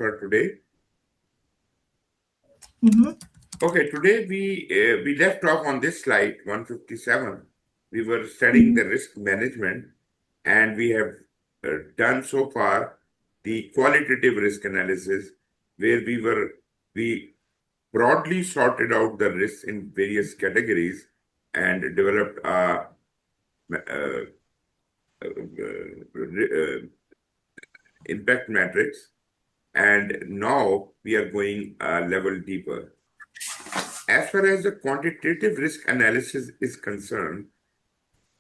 for today. Okay, today we left off on this slide 157. We were studying the risk management, and we have done so far the qualitative risk analysis, where we broadly sorted out the risks in various categories and developed a impact matrix. And now we are going a level deeper. As far as the quantitative risk analysis is concerned,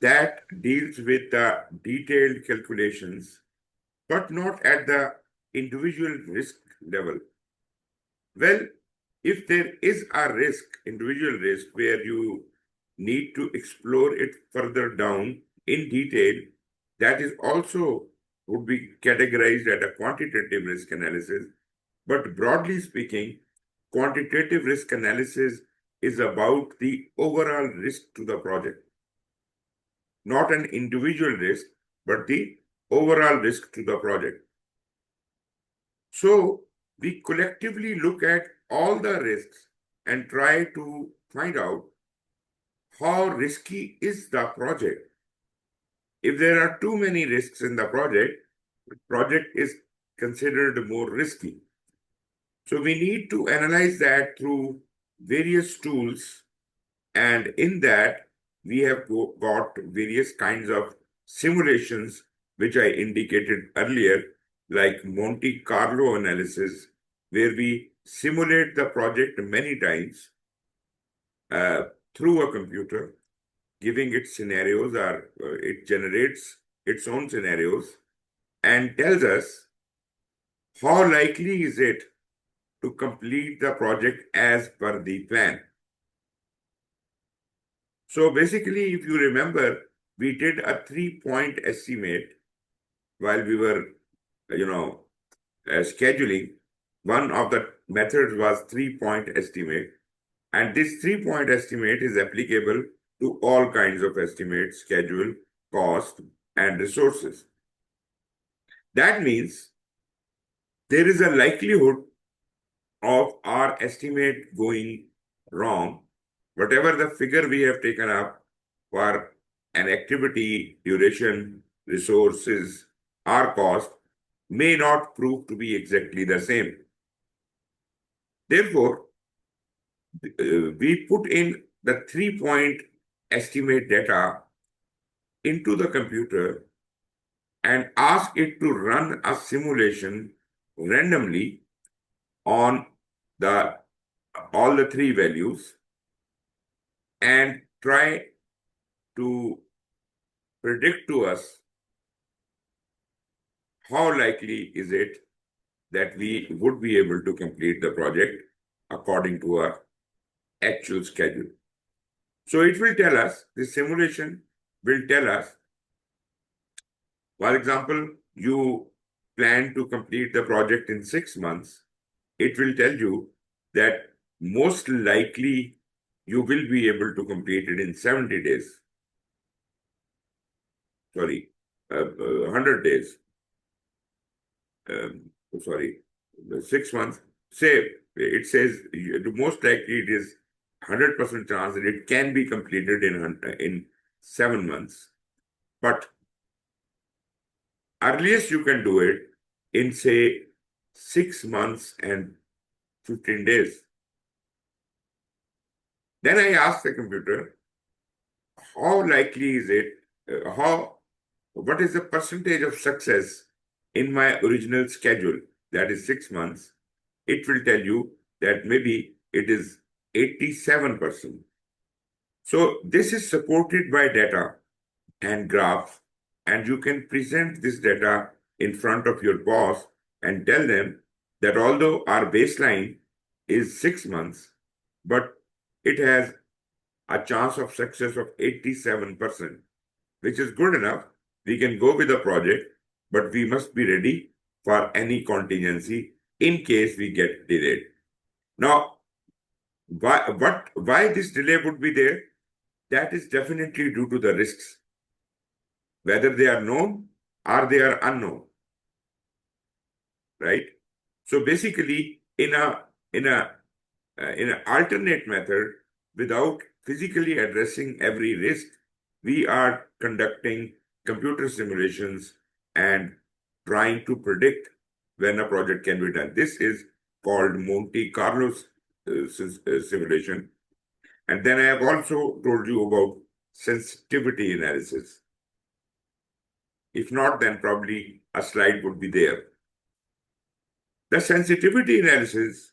that deals with the detailed calculations, but not at the individual risk level. Well, if there is a risk, individual risk, where you need to explore it further down in detail, that is also would be categorized as a quantitative risk analysis. But broadly speaking, quantitative risk analysis is about the overall risk to the project. Not an individual risk, but the overall risk to the project. So we collectively look at all the risks and try to find out how risky is the project. If there are too many risks in the project is considered more risky. So we need to analyze that through various tools, and in that we have got various kinds of simulations, which I indicated earlier, like Monte Carlo analysis, where we simulate the project many times through a computer, giving it scenarios, or it generates its own scenarios and tells us how likely is it to complete the project as per the plan. So basically, if you remember, we did a 3-point estimate while we were, scheduling. One of the methods was 3-point estimate. And this 3-point estimate is applicable to all kinds of estimates, schedule, cost, and resources. That means there is a likelihood of our estimate going wrong. Whatever the figure we have taken up for an activity, duration, resources, or cost may not prove to be exactly the same. Therefore, we put in the 3-point estimate data into the computer and ask it to run a simulation randomly on all the 3 values and try to predict to us how likely is it that we would be able to complete the project according to our actual schedule. So it will tell us, the simulation will tell us, for example, you plan to complete the project in 6 months, it will tell you that most likely you will be able to complete it in 70 days. 100 days. 6 months. Say, it says the most likely it is 100% chance that it can be completed in 7 months. But earliest you can do it in, say, 6 months and 15 days. Then I asked the computer, how likely is it, what is the percentage of success in my original schedule, that is 6 months? It will tell you that maybe it is 87%. So this is supported by data and graphs, and you can present this data in front of your boss and tell them that although our baseline is 6 months, but it has a chance of success of 87%, which is good enough. We can go with the project, but we must be ready for any contingency in case we get delayed. Now, why this delay would be there? That is definitely due to the risks, whether they are known or they are unknown, right? So basically, in an alternate method, without physically addressing every risk, we are conducting computer simulations and trying to predict when a project can be done. This is called Monte Carlo simulation. And then I have also told you about sensitivity analysis. If not, then probably a slide would be there. The sensitivity analysis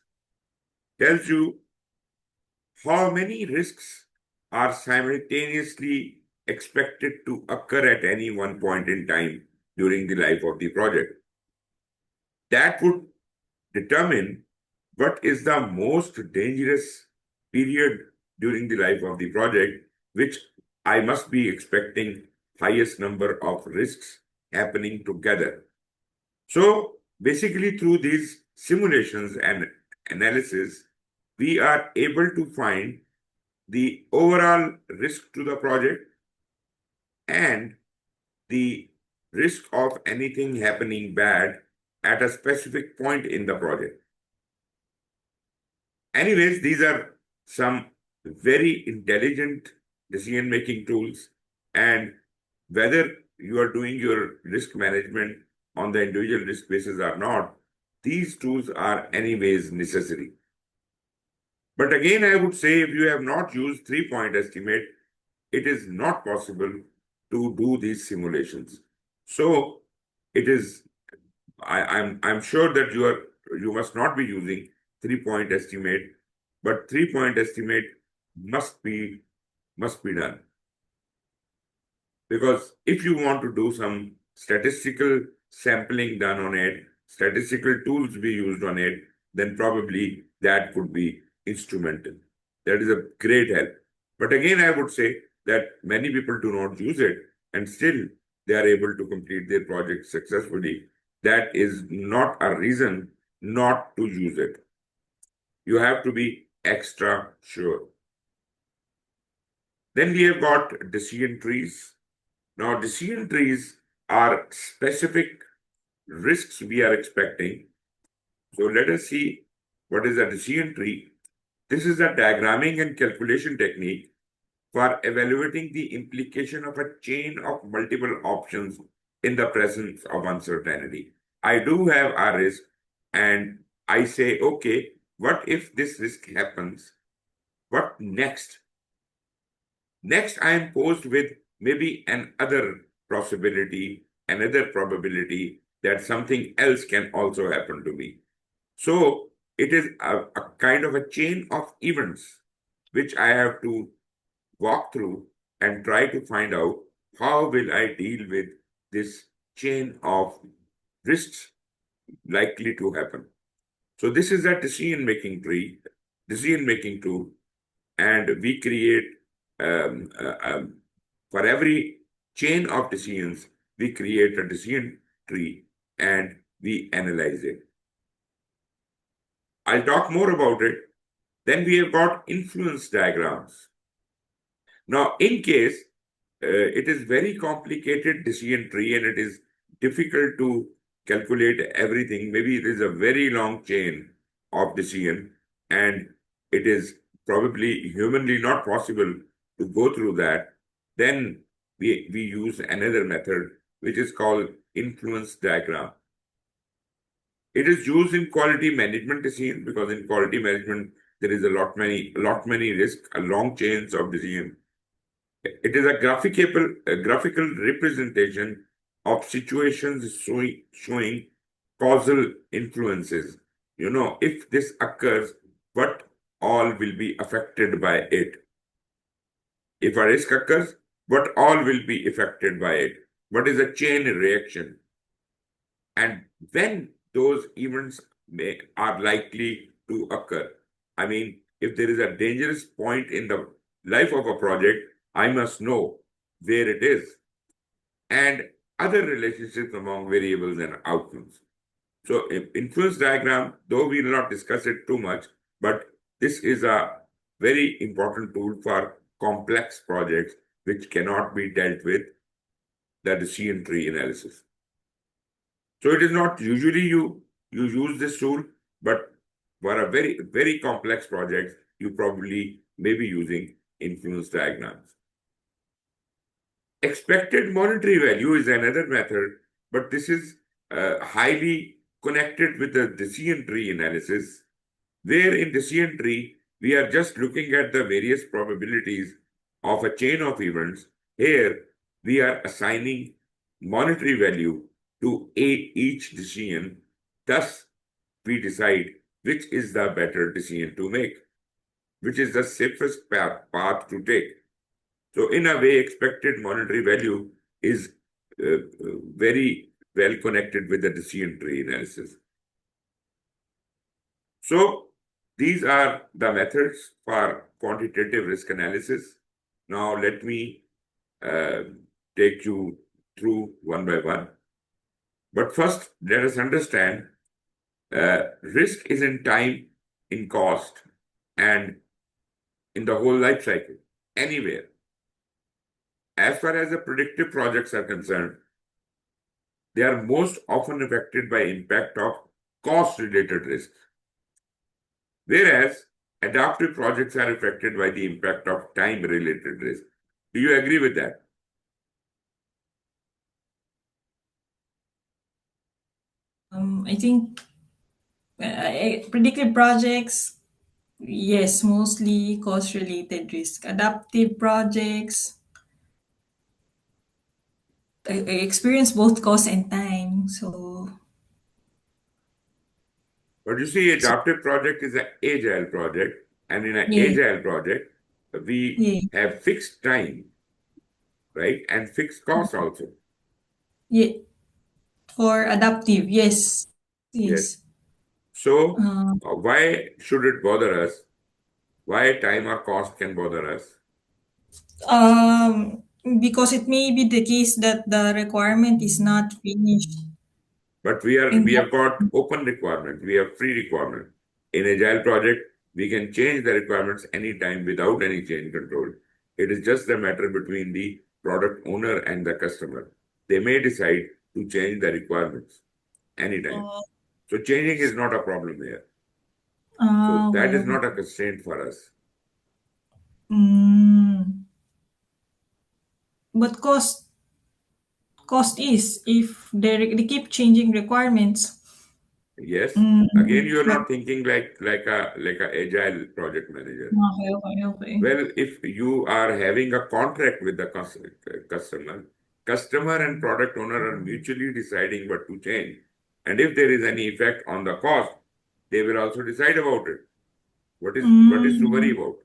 tells you how many risks are simultaneously expected to occur at any one point in time during the life of the project. That would determine what is the most dangerous period during the life of the project, which I must be expecting highest number of risks happening together. So basically through these simulations and analysis, we are able to find the overall risk to the project and the risk of anything happening bad at a specific point in the project. Anyways, these are some very intelligent decision-making tools, and whether you are doing your risk management on the individual risk basis or not, these tools are anyways necessary. But again, I would say if you have not used three-point estimate, it is not possible to do these simulations. So it is, I'm sure that you must not be using three-point estimate, but three-point estimate must be done. Because if you want to do some statistical sampling done on it, statistical tools be used on it, then probably that could be instrumental. That is a great help. But again, I would say that many people do not use it and still they are able to complete their project successfully. That is not a reason not to use it. You have to be extra sure. Then we have got decision trees. Now, decision trees are specific risks we are expecting. So let us see what is a decision tree. This is a diagramming and calculation technique for evaluating the implication of a chain of multiple options in the presence of uncertainty. I do have a risk and I say, okay, what if this risk happens? What next? Next, I am posed with maybe another possibility, another probability that something else can also happen to me. So it is a kind of a chain of events which I have to walk through and try to find out how will I deal with this chain of risks likely to happen. So this is a decision-making tree, decision-making tool, and we create for every chain of decisions, we create a decision tree and we analyze it. I'll talk more about it. Then we have got influence diagrams. Now, in case it is very complicated decision tree and it is difficult to calculate everything, maybe it is a very long chain of decision and it is probably humanly not possible to go through that, then we use another method which is called influence diagram. It is used in quality management decision because in quality management there is a lot many risks, a long chains of decision. It is a graphical representation of situations showing causal influences. You know, if this occurs, what all will be affected by it? If a risk occurs, what all will be affected by it? What is a chain reaction? And when those events are likely to occur. I mean, if there is a dangerous point in the life of a project, I must know where it is and other relationships among variables and outcomes. So influence diagram, though we will not discuss it too much, but this is a very important tool for complex projects which cannot be dealt with the decision tree analysis. So it is not usually you use this tool, but for a very, very complex project, you probably may be using influence diagrams. Expected monetary value is another method, but this is highly connected with the decision tree analysis, where in decision tree, we are just looking at the various probabilities of a chain of events. Here, we are assigning monetary value to each decision. Thus, we decide which is the better decision to make, which is the safest path to take. So, in a way, expected monetary value is very well connected with the decision tree analysis. So, these are the methods for quantitative risk analysis. Now, let me uh, take you through one by one. But first, let us understand risk is in time, in cost, and in the whole life cycle, anywhere. As far as the predictive projects are concerned, they are most often affected by impact of cost-related risks, whereas adaptive projects are affected by the impact of time-related risk. Do you agree with that? I think predictive projects, yes, mostly cost-related risk. Adaptive projects, I experience both cost and time. But you see, So adaptive project is an agile project, and in an yeah, agile project, we yeah, have fixed time, right, and fixed cost also. yeah. For adaptive, yes, Yes. yes. So, Uh, why should it bother us? Why time or cost can bother us? because it may be the case that the requirement is not finished But in we that. have got open requirement, we have free requirement. In agile project, we can change the requirements anytime without any change control. It is just a matter between the product owner and the customer. They may decide to change the requirements anytime. Uh, So changing is not a problem here. So that okay, is okay. not a constraint for us. Mm, but cost is if they keep changing requirements. Yes. Again, Mm, you are but not thinking like a agile project manager. okay, okay, okay. Well, if you are having a contract with the customer and product owner are mutually deciding what to change. And if there is any effect on the cost, they will also decide about it. What is to worry Mm, about?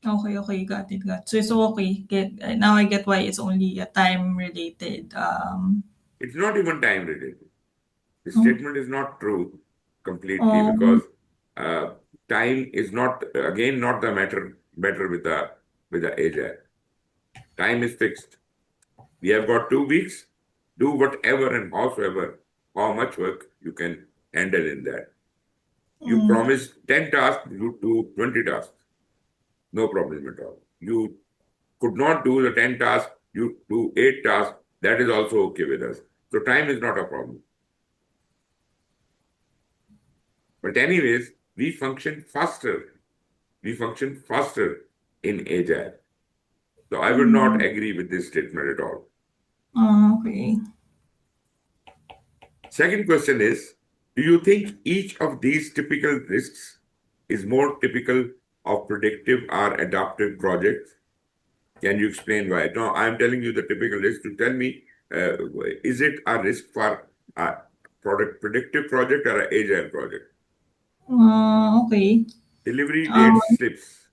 okay, okay, got it, got. So okay, now I get why it's only a time related. It's not even time related. The Oh, statement is not true completely um, because uh, time is not again not the matter with the agile. Time is fixed. We have got 2 weeks. Do whatever and howsoever, how much work you can handle in that. You mm, promise 10 tasks, you do 20 tasks. No problem at all. You could not do the 10 tasks, you do 8 tasks. That is also okay with us. So time is not a problem. But anyways, we function faster. We function faster in agile. So I would not mm, agree with this statement at all. okay. Second question is, do you think each of these typical risks is more typical of predictive or adaptive projects? Can you explain why? No, I'm telling you the typical risk. To tell me, uh, is it a risk for a product predictive project or an agile project? Okay. Delivery date Um, slips.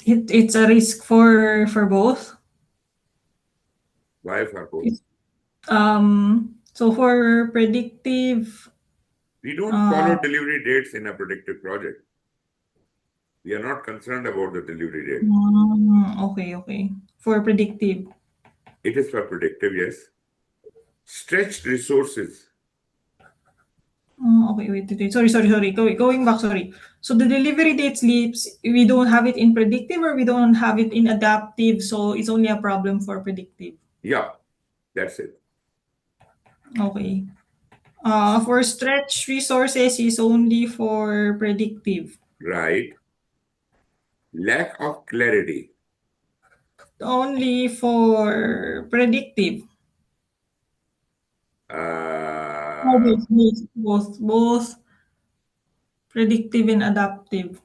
it's a risk for both. Why for both? It's, so for predictive, We don't uh, follow delivery dates in a predictive project. We are not concerned about the delivery date. okay, okay. For predictive. It is for predictive, yes. Stretched resources. Okay, wait. Sorry. Going back, sorry. So the delivery date slips, we don't have it in predictive or we don't have it in adaptive, so it's only a problem for predictive. Yeah, that's it. Okay. For stretch resources is only for predictive. Right. Lack of clarity. Only for predictive. No, Uh, both predictive and adaptive.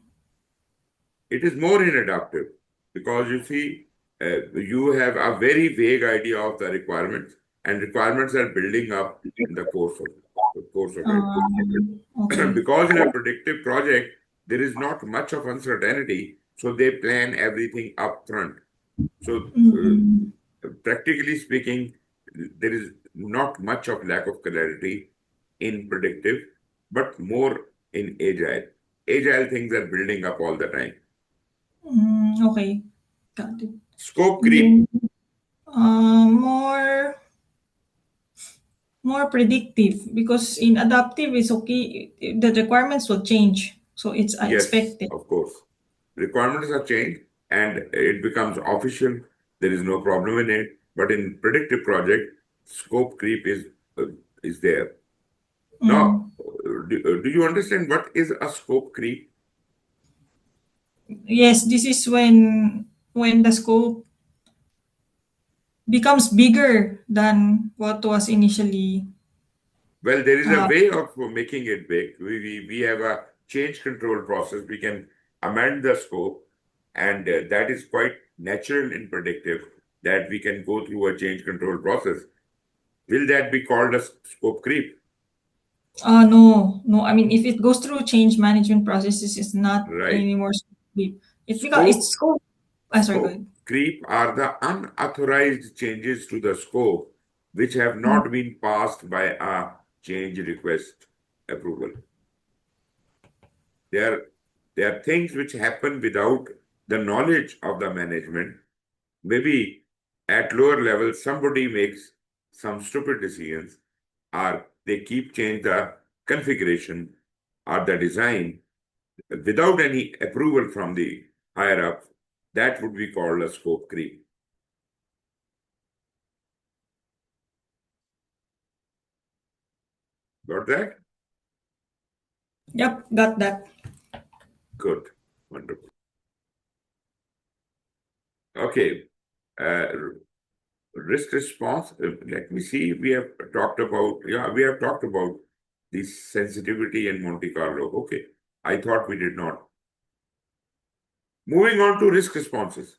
it is more in adaptive because you see, you have a very vague idea of the requirements, and requirements are building up in the course of it. Okay. Because in a predictive project, there is not much of uncertainty, so they plan everything up front. So, Mm, practically speaking, there is not much of lack of clarity in predictive, but more in agile. Agile things are building up all the time. okay. Got it. Scope And creep. then more predictive because in adaptive it's okay. The requirements will change, so it's Yes, expected. of course. Requirements are changed and it becomes official. There is no problem in it. But in predictive project, scope creep is there. Now, Mm. do you understand what is a scope creep? Yes, this is when the scope becomes bigger than what was initially. Well, there is a Uh, way of making it big. We have a change control process. We can amend the scope, and that is quite natural in predictive that we can go through a change control process. Will that be called a scope creep? no, no. I mean, if it goes through change management processes, it's not Right. anymore scope. It's Scope scope. Sorry, go scope ahead. creep are the unauthorized changes to the scope which have Mm. not been passed by a change request approval. They are, they are things which happen without the knowledge of the management. Maybe at lower levels, somebody makes some stupid decisions, or they keep change the configuration or the design without any approval from the higher up. That would be called a scope creep. Got that? Yep, got that. Good. Wonderful. Okay. Uh, Risk response. Let me see. We have talked about the sensitivity in Monte Carlo. Okay. I thought we did not. Moving on to risk responses.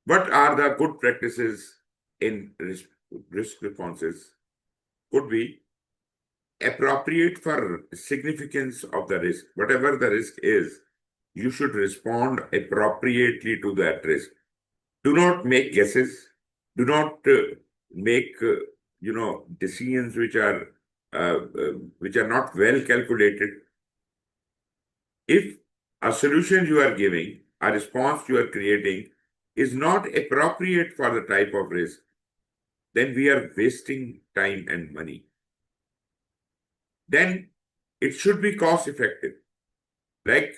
What are the good practices in risk responses? Could be appropriate for significance of the risk. Whatever the risk is, you should respond appropriately to that risk. Do not make guesses. Do not make decisions which are not well calculated. If a solution you are giving, a response you are creating, is not appropriate for the type of risk, then we are wasting time and money. Then it should be cost effective. Like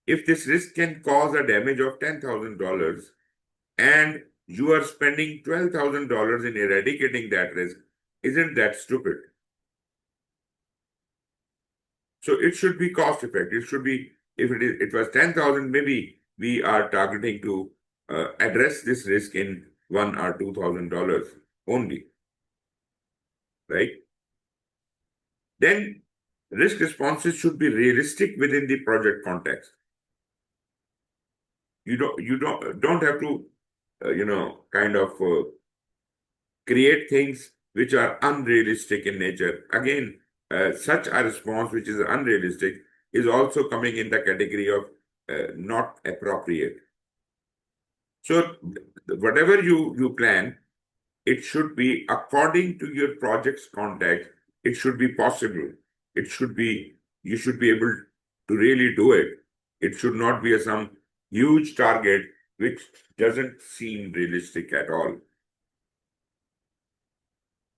if this risk can cause a damage of $10,000 and you are spending $12,000 in eradicating that risk, isn't that stupid? So it should be cost effective. It should be, if it was 10,000, maybe we are targeting to address this risk in $1,000 or $2,000 only, right? Then risk responses should be realistic within the project context. You don't have to kind of create things which are unrealistic in nature. Again, such a response which is unrealistic is also coming in the category of not appropriate. So, whatever you plan, it should be according to your project's context. It should be possible. It should be, you should be able to really do it. It should not be some huge target which doesn't seem realistic at all.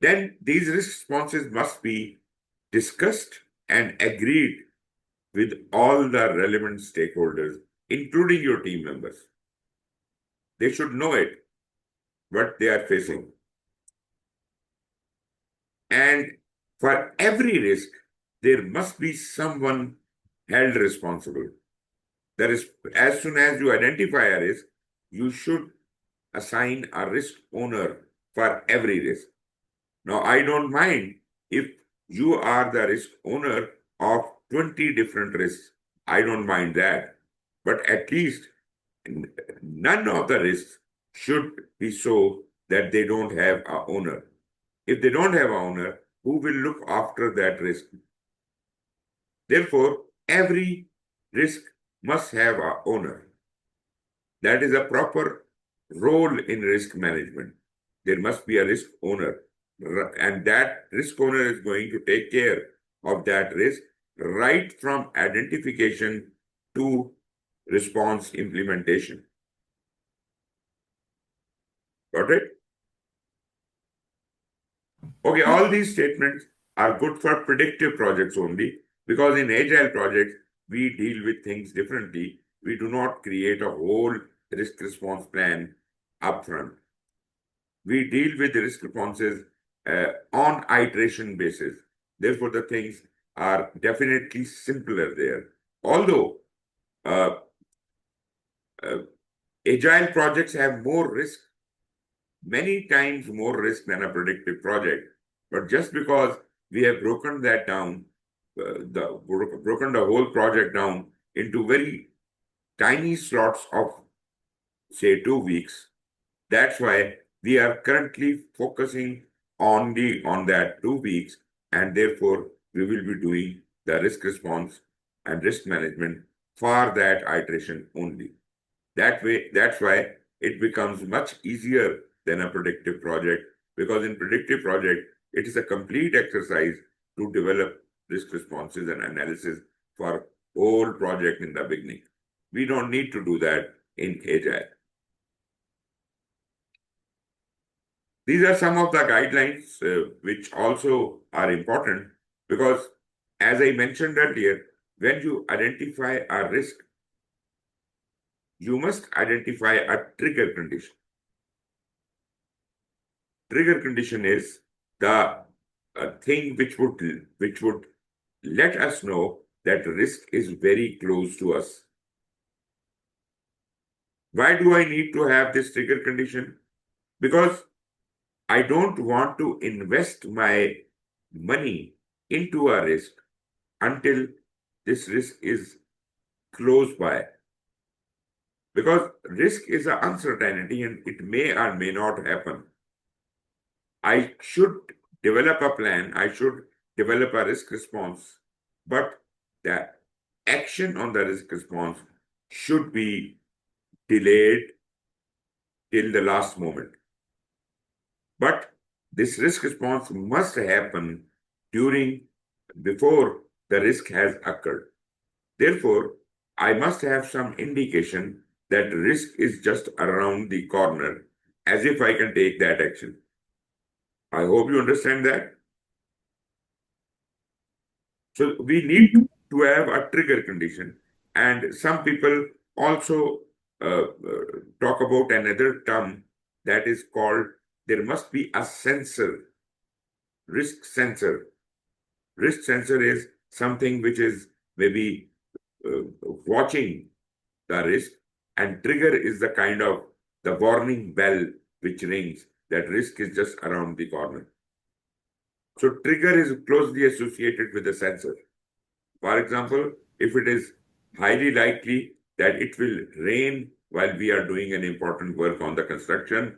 Then these responses must be discussed and agreed with all the relevant stakeholders, including your team members. They should know it, what they are facing. And for every risk, there must be someone held responsible. That is, as soon as you identify a risk, you should assign a risk owner for every risk. Now, I don't mind if you are the risk owner of 20 different risks. I don't mind that. But at least none of the risks should be so that they don't have a owner. If they don't have an owner, who will look after that risk? Therefore, every risk must have an owner. That is a proper role in risk management. There must be a risk owner, and that risk owner is going to take care of that risk right from identification to response implementation. Got it? Okay, all these statements are good for predictive projects only, because in agile projects, we deal with things differently. We do not create a whole risk response plan upfront. We deal with the risk responses on iteration basis. Therefore, the things are definitely simpler there. Although uh, uh, agile projects have more risk, many times more risk than a predictive project. But just because we have broken that down, broken the whole project down into very tiny slots of, say, 2 weeks, that's why we are currently focusing only on that 2 weeks, and therefore we will be doing the risk response and risk management for that iteration only. That way, that's why it becomes much easier than a predictive project, because in predictive project, it is a complete exercise to develop risk responses and analysis for whole project in the beginning. We don't need to do that in Agile. These are some of the guidelines which also are important, because, as I mentioned earlier, when you identify a risk, you must identify a trigger condition. Trigger condition is the thing which would let us know that risk is very close to us. Why do I need to have this trigger condition? Because I don't want to invest my money into a risk until this risk is close by. Because risk is an uncertainty and it may or may not happen. I should develop a plan, I should develop a risk response, but the action on the risk response should be delayed till the last moment. But this risk response must happen before the risk has occurred. Therefore, I must have some indication that risk is just around the corner, as if I can take that action. I hope you understand that. So we need to have a trigger condition. And some people also talk about another term that is called, there must be a sensor, risk sensor. Risk sensor is something which is maybe watching the risk, and trigger is the kind of the warning bell which rings that risk is just around the corner. So trigger is closely associated with the sensor. For example, if it is highly likely that it will rain while we are doing an important work on the construction,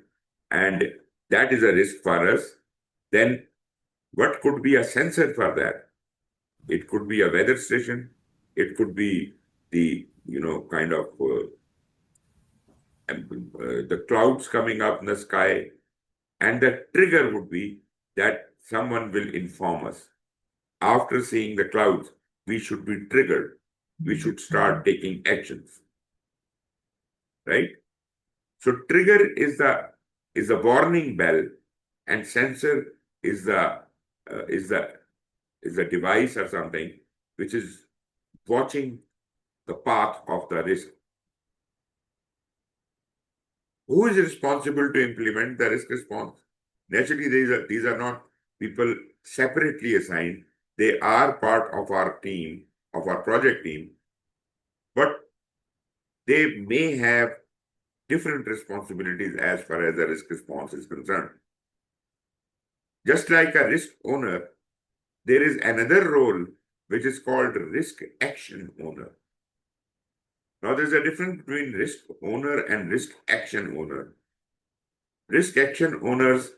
and that is a risk for us, then what could be a sensor for that? It could be a weather station. It could be the, kind of the clouds coming up in the sky. And the trigger would be that someone will inform us. After seeing the clouds, we should be triggered. We should start taking actions. Right? So trigger is the warning bell, and sensor is the device or something which is watching the path of the risk. Who is responsible to implement the risk response? Naturally, these are not people separately assigned. They are part of our team, of our project team, but they may have different responsibilities as far as the risk response is concerned. Just like a risk owner, there is another role which is called risk action owner. Now, there's a difference between risk owner and risk action owner. Risk action owners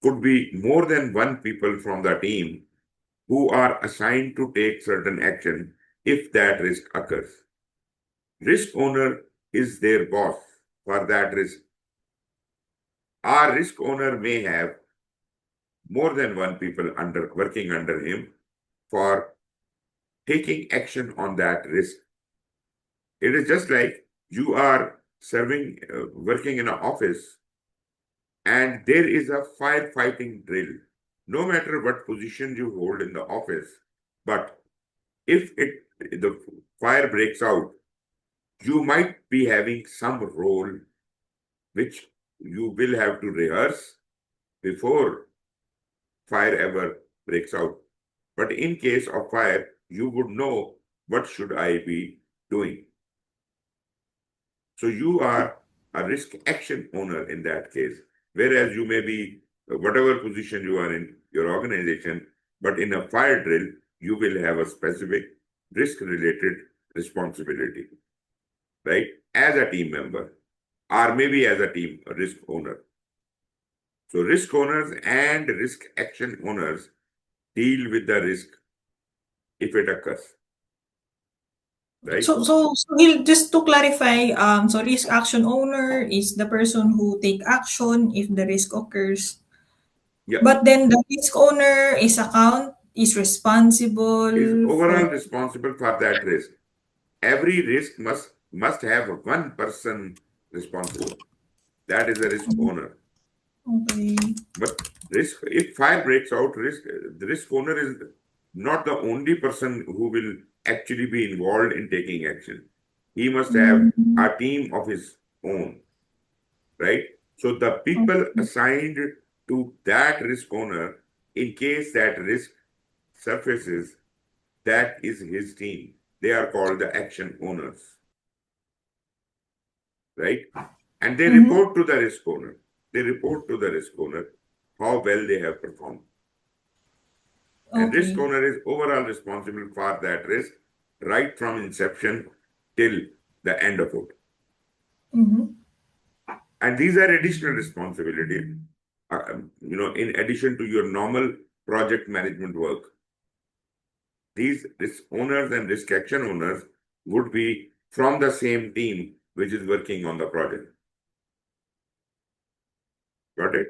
could be more than one people from the team who are assigned to take certain action if that risk occurs. Risk owner is their boss for that risk. Our risk owner may have more than one people working under him for taking action on that risk. It is just like you are working in an office and there is a firefighting drill. No matter what position you hold in the office, but if the fire breaks out, you might be having some role which you will have to rehearse before fire ever breaks out. But in case of fire, you would know what should I be doing. So you are a risk action owner in that case, whereas you may be whatever position you are in your organization, but in a fire drill, you will have a specific risk related responsibility, right? As a team member, or maybe as a team risk owner. So risk owners and risk action owners deal with the risk if it occurs, right? Just to clarify, so risk action owner is the person who take action if the risk occurs. Yeah, But then the risk owner is is responsible for. overall responsible for that risk. Every risk must have one person responsible. That is a risk owner. Okay. But risk, if fire breaks out, the risk owner is not the only person who will actually be involved in taking action. He must have Mm, a team of his own, right? So the people okay. assigned to that risk owner, in case that risk surfaces, that is his team. They are called the action owners, right? And they Mhm. report to the risk owner. They report to the risk owner how well they have performed. And risk Okay. owner is overall responsible for that risk right from inception till the end of it. Mhm. And these are additional responsibilities, in addition to your normal project management work. These risk owners and risk action owners would be from the same team which is working on the project. Got it?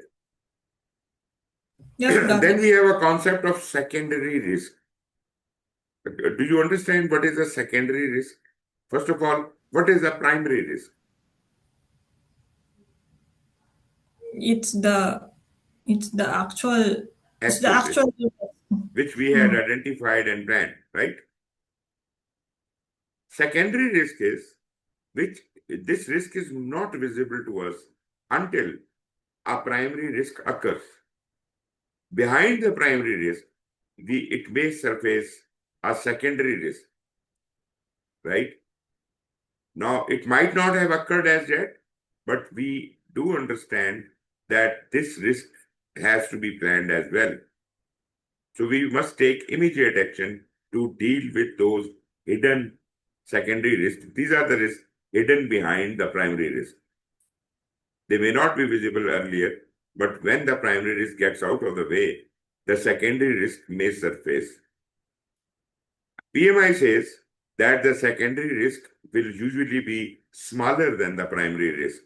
Yep, got Then it. we have a concept of secondary risk. Do you understand what is a secondary risk? First of all, what is a primary risk? It's the it's the actual it's the Active risk, actual. which we had Mm, identified and planned, right? Secondary risk is which this risk is not visible to us until a primary risk occurs. Behind the primary risk, it may surface a secondary risk, right? Now, it might not have occurred as yet, but we do understand that this risk has to be planned as well. So we must take immediate action to deal with those hidden secondary risks. These are the risks hidden behind the primary risk. They may not be visible earlier, but when the primary risk gets out of the way, the secondary risk may surface. PMI says that the secondary risk will usually be smaller than the primary risk,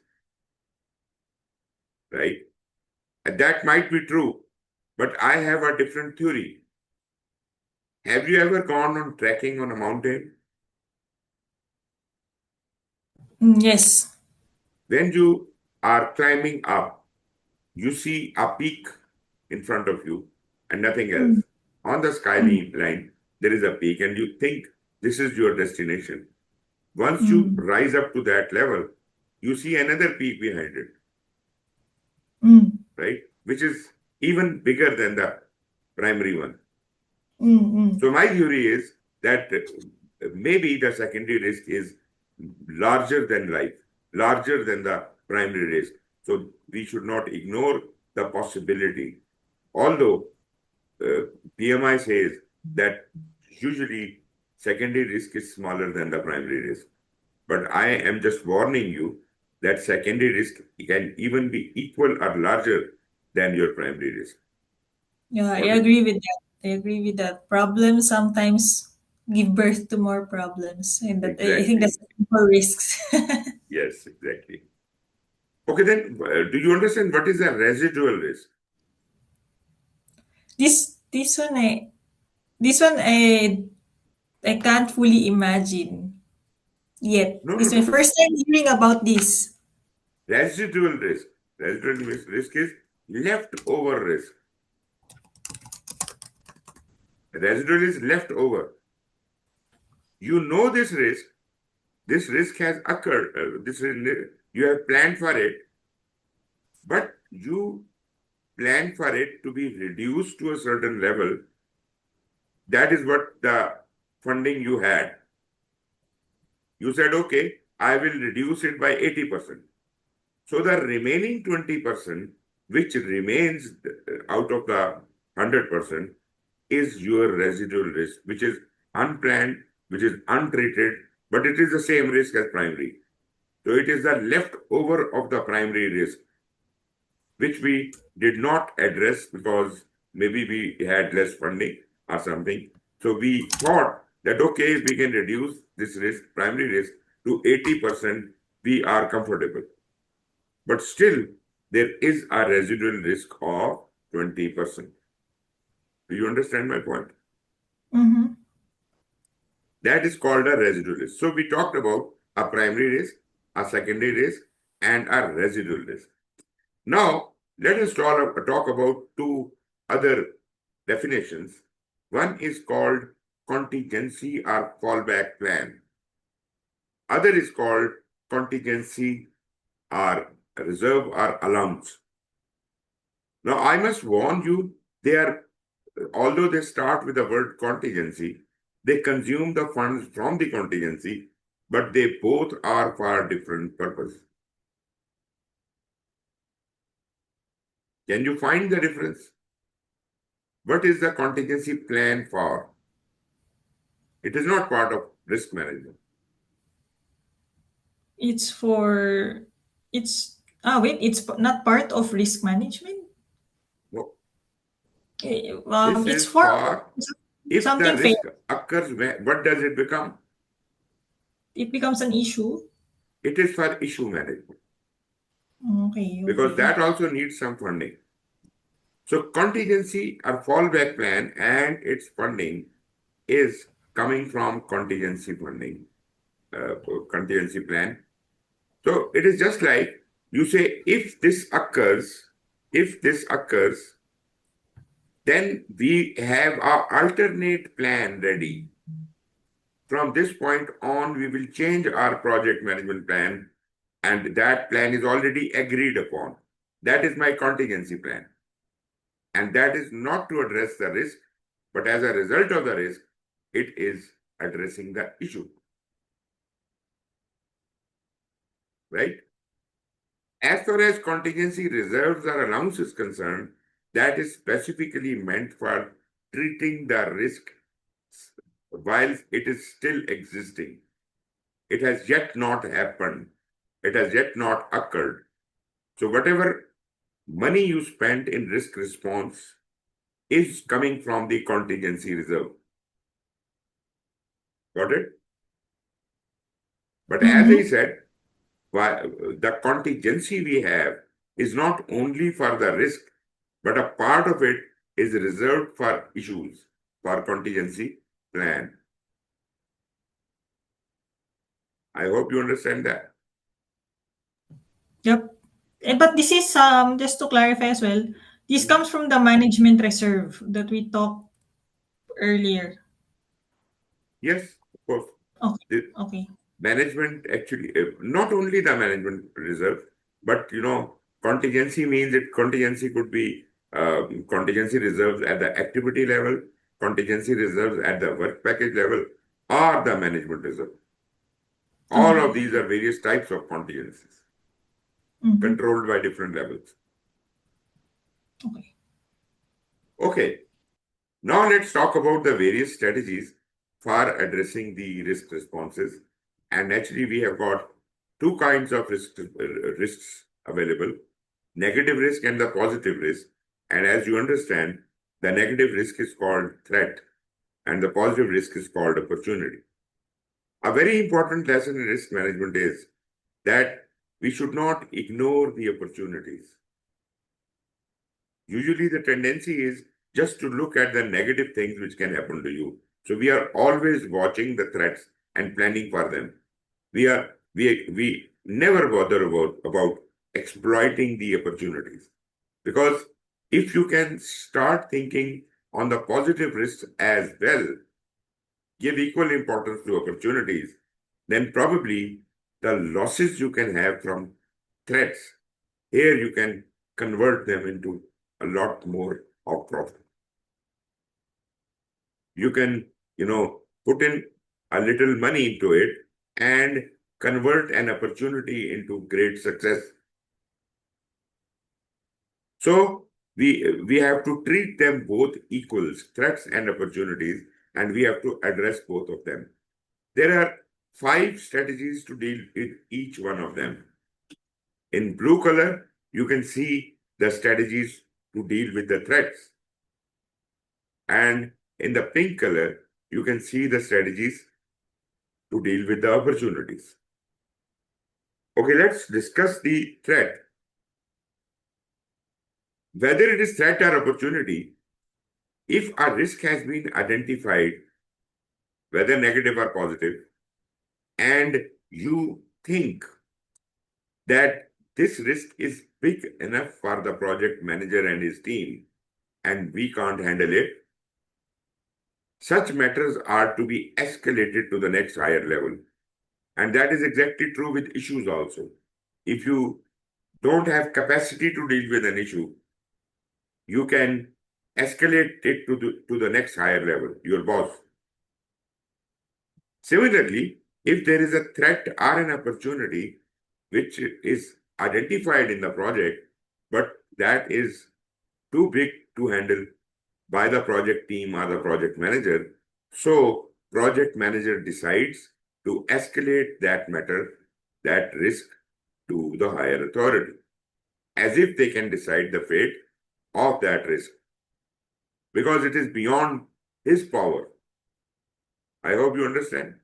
right? And that might be true, but I have a different theory. Have you ever gone on trekking on a mountain? yes. When you are climbing up, you see a peak in front of you and nothing else. Mm, On the mm, skyline, there is a peak, and you think this is your destination. Once you mm, rise up to that level, you see another peak behind it, mm, right? Which is even bigger than that. primary one. Mm-mm. So my theory is that maybe the secondary risk is larger than life, larger than the primary risk. So we should not ignore the possibility. Although PMI says that usually secondary risk is smaller than the primary risk. But I am just warning you that secondary risk can even be equal or larger than your primary risk. Yeah, I What do you agree with that. I agree with that. Problems sometimes give birth to more problems, and that I think exactly? that's for risks. Yes, exactly. Okay, then do you understand what is a residual risk? This one I can't fully imagine yet. No, This no, is my no. first time hearing about this. Residual risk. Risk is leftover risk. Residual is leftover. You know this risk. This risk has occurred. You have planned for it, but you plan for it to be reduced to a certain level. That is what the funding you had. You said, okay, I will reduce it by 80%. So the remaining 20%, which remains out of the 100%, is your residual risk, which is unplanned, which is untreated, but it is the same risk as primary. So it is the leftover of the primary risk, which we did not address because maybe we had less funding or something. So we thought that, okay, if we can reduce this risk, primary risk, to 80%, we are comfortable. But still, there is a residual risk of 20%. Do you understand my point? Mm-hmm. That is called a residual risk. So we talked about a primary risk, a secondary risk, and a residual risk. Now, let us talk about two other definitions. One is called contingency or fallback plan. Other is called contingency or reserve or allowance. Now, I must warn you, they are, although they start with the word contingency, they consume the funds from the contingency, but they both are for different purposes. Can you find the difference? What is the contingency plan for? It is not part of risk management. It's for it's wait, not part of risk management. No, this It's is for for if the something fair. risk occurs, what does it become? It becomes an issue. It is for issue management Okay, because okay. that also needs some funding. So contingency or fallback plan and its funding is coming from contingency funding, contingency plan. So it is just like you say, if this occurs, then we have our alternate plan ready. From this point on, we will change our project management plan, and that plan is already agreed upon. That is my contingency plan. And that is not to address the risk, but as a result of the risk, it is addressing the issue, right? As far as contingency reserves or allowance is concerned, that is specifically meant for treating the risk while it is still existing. It has yet not happened. It has yet not occurred. So whatever money you spent in risk response is coming from the contingency reserve. Got it? But as I Mm-hmm. said, the contingency we have is not only for the risk, but a part of it is reserved for issues for contingency plan. I hope you understand that. Yep. But this is just to clarify as well. This Mhm. comes from the management reserve that we talked earlier. Yes, of course. Okay. The Okay. management actually, not only the management reserve, but contingency means it contingency could be contingency reserves at the activity level, contingency reserves at the work package level, or the management reserve. All of these are various types of contingencies controlled by different levels. Okay. Okay, now let's talk about the various strategies for addressing the risk responses. And actually, we have got two kinds of risks available, negative risk and the positive risk. And as you understand, the negative risk is called threat and the positive risk is called opportunity. A very important lesson in risk management is that we should not ignore the opportunities. Usually, the tendency is just to look at the negative things which can happen to you. So, we are always watching the threats and planning for them. We never bother about exploiting the opportunities. Because if you can start thinking on the positive risks as well, give equal importance to opportunities, then probably the losses you can have from threats, here you can convert them into a lot more of profit. You can, put in a little money into it and convert an opportunity into great success. So we have to treat them both equals, threats and opportunities, and we have to address both of them. There are 5 strategies to deal with each one of them. In blue color, you can see the strategies to deal with the threats. And in the pink color, you can see the strategies to deal with the opportunities. Okay, let's discuss the threat. Whether it is threat or opportunity, if a risk has been identified, whether negative or positive, and you think that this risk is big enough for the project manager and his team, and we can't handle it, such matters are to be escalated to the next higher level. And that is exactly true with issues also. If you don't have capacity to deal with an issue, you can escalate it to the next higher level, your boss. Similarly, if there is a threat or an opportunity which is identified in the project, but that is too big to handle by the project team or the project manager, so project manager decides to escalate that matter, that risk to the higher authority, as if they can decide the fate of that risk, because it is beyond his power. I hope you understand.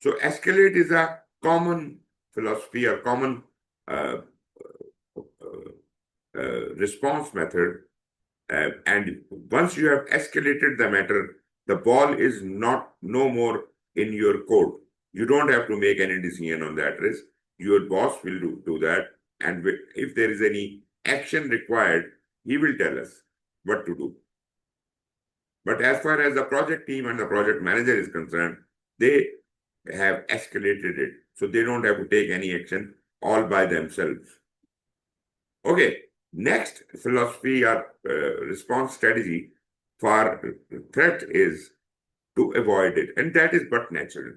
So escalate is a common philosophy or common uh, response method. And once you have escalated the matter, the ball is no more in your court. You don't have to make any decision on that risk. Your boss will do that. And if there is any action required, he will tell us what to do. But as far as the project team and the project manager is concerned, they have escalated it. So they don't have to take any action all by themselves. Okay, next philosophy or response strategy for threat is to avoid it. And that is but natural.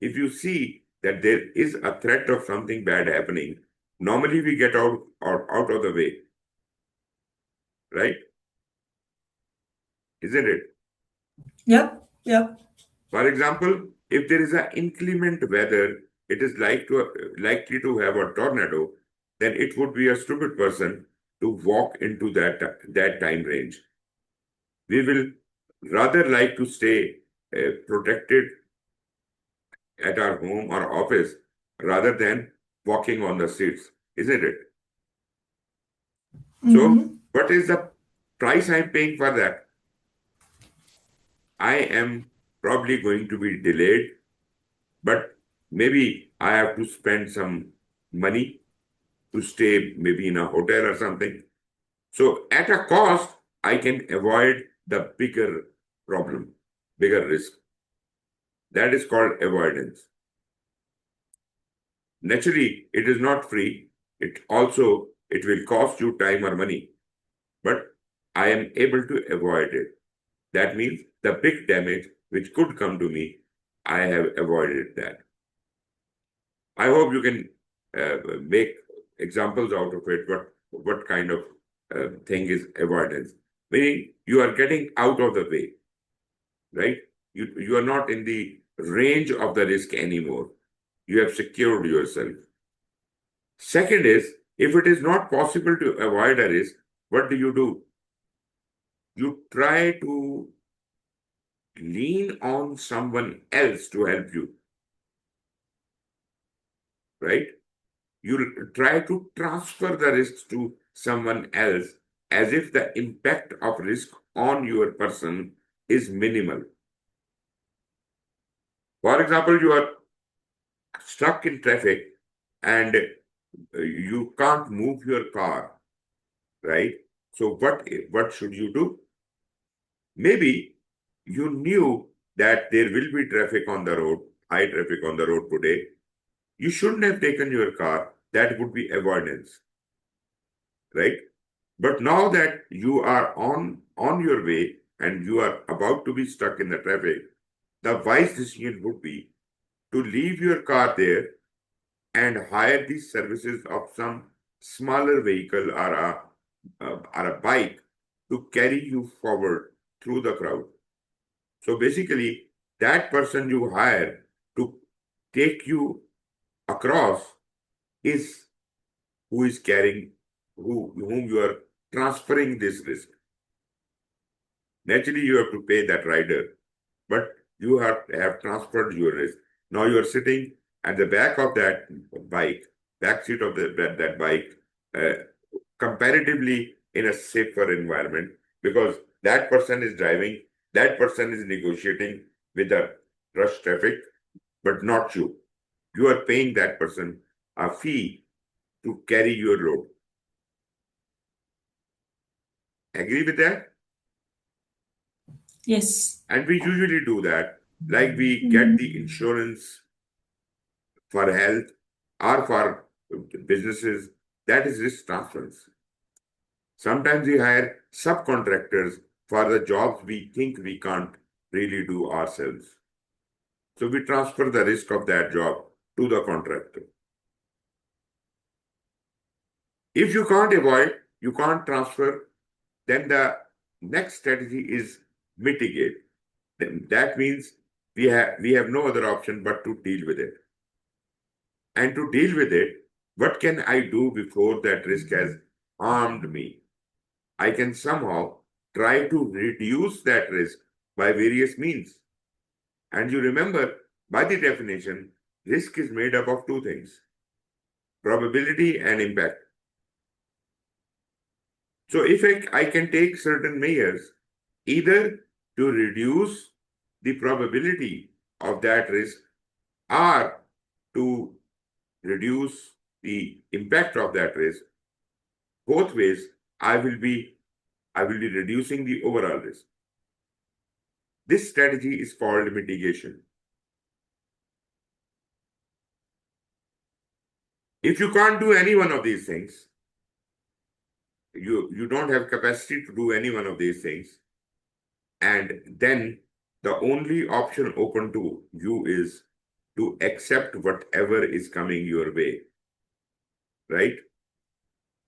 If you see that there is a threat of something bad happening, normally we get out of the way. Right? Isn't it? Yep, yep. For example, if there is an inclement weather, it is likely to have a tornado, then it would be a stupid person to walk into that time range. We will rather like to stay protected at our home or office rather than walking on the streets, isn't it? So, what is the price I'm paying for that? I am probably going to be delayed, but maybe I have to spend some money to stay maybe in a hotel or something. So at a cost, I can avoid the bigger problem, bigger risk. That is called avoidance. Naturally, it is not free. It will cost you time or money. but I am able to avoid it. That means the big damage which could come to me, I have avoided that. I hope you can make examples out of it. What kind of thing is avoidance? Meaning you are getting out of the way, right? You are not in the range of the risk anymore. You have secured yourself. Second is, if it is not possible to avoid a risk, what do? You try to lean on someone else to help you, right? You try to transfer the risks to someone else as if the impact of risk on your person is minimal. For example, you are stuck in traffic and you can't move your car, right? So what should you do? Maybe you knew that there will be traffic on the road, high traffic on the road today. You shouldn't have taken your car. That would be avoidance, right? But now that you are on your way and you are about to be stuck in the traffic, the wise decision would be to leave your car there and hire the services of some smaller vehicle or a bike to carry you forward through the crowd. So basically, that person you hire to take you across is who is carrying whom you are transferring this risk. Naturally, you have to pay that rider, but you have transferred your risk. Now you are sitting at the back of that bike, back seat of that bike, uh, comparatively in a safer environment because that person is driving, that person is negotiating with the rush traffic, but not you. You are paying that person a fee to carry your load. Agree with that? Yes. And we usually do that. Like we get the Mhm. insurance for health or for businesses, that is risk transference. Sometimes we hire subcontractors for the jobs we think we can't really do ourselves. So we transfer the risk of that job to the contractor. If you can't avoid, you can't transfer, then the next strategy is mitigate. Then that means we have no other option but to deal with it. And to deal with it, what can I do before that risk has harmed me? I can somehow try to reduce that risk by various means. And you remember, by the definition, risk is made up of two things: probability and impact. So if I can take certain measures, either to reduce the probability of that risk or to reduce the impact of that risk, both ways I will be reducing the overall risk. This strategy is called mitigation. If you can't do any one of these things, you don't have capacity to do any one of these things, and then the only option open to you is to accept whatever is coming your way, right?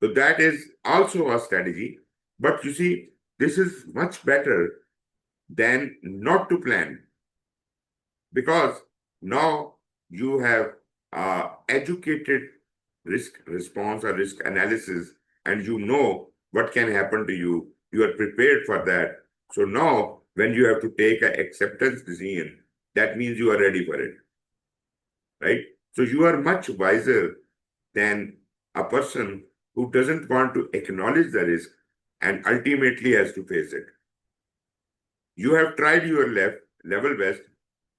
So that is also a strategy. But you see, this is much better than not to plan because now you have educated risk response or risk analysis and you know what can happen to you. You are prepared for that. So now when you have to take an acceptance decision, that means you are ready for it, right? So you are much wiser than a person who doesn't want to acknowledge the risk and ultimately has to face it. You have tried your level best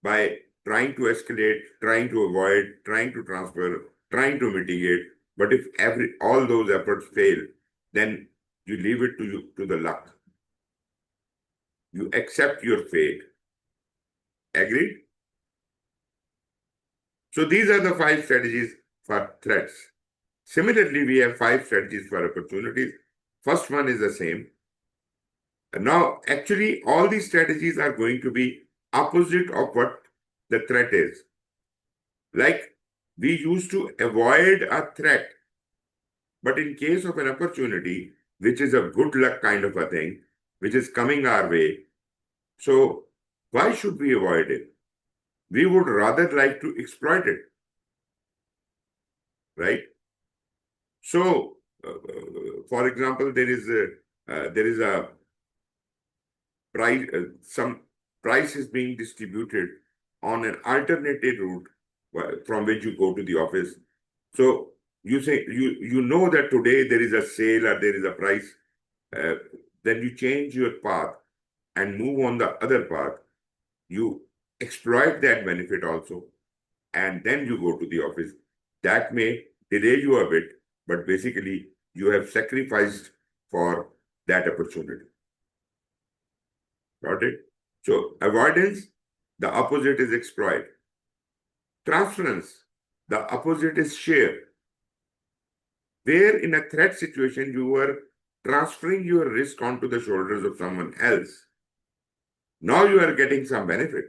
by trying to escalate, trying to avoid, trying to transfer, trying to mitigate. But if all those efforts fail, then you leave it to the luck. You accept your fate. Agreed? So these are the 5 strategies for threats. Similarly, we have 5 strategies for opportunities. First one is the same. Now, actually, all these strategies are going to be opposite of what the threat is. Like we used to avoid a threat, but in case of an opportunity, which is a good luck kind of a thing, which is coming our way, so why should we avoid it? We would rather like to exploit it, right? So, for example, there is a price, some price is being distributed on an alternative route from which you go to the office. So you say you know that today there is a sale or there is a price, uh, then you change your path and move on the other path. You exploit that benefit also, and then you go to the office. That may delay you a bit, but basically you have sacrificed for that opportunity. Got it? So avoidance, the opposite is exploit. Transference, the opposite is share. Where in a threat situation you are transferring your risk onto the shoulders of someone else. Now you are getting some benefit.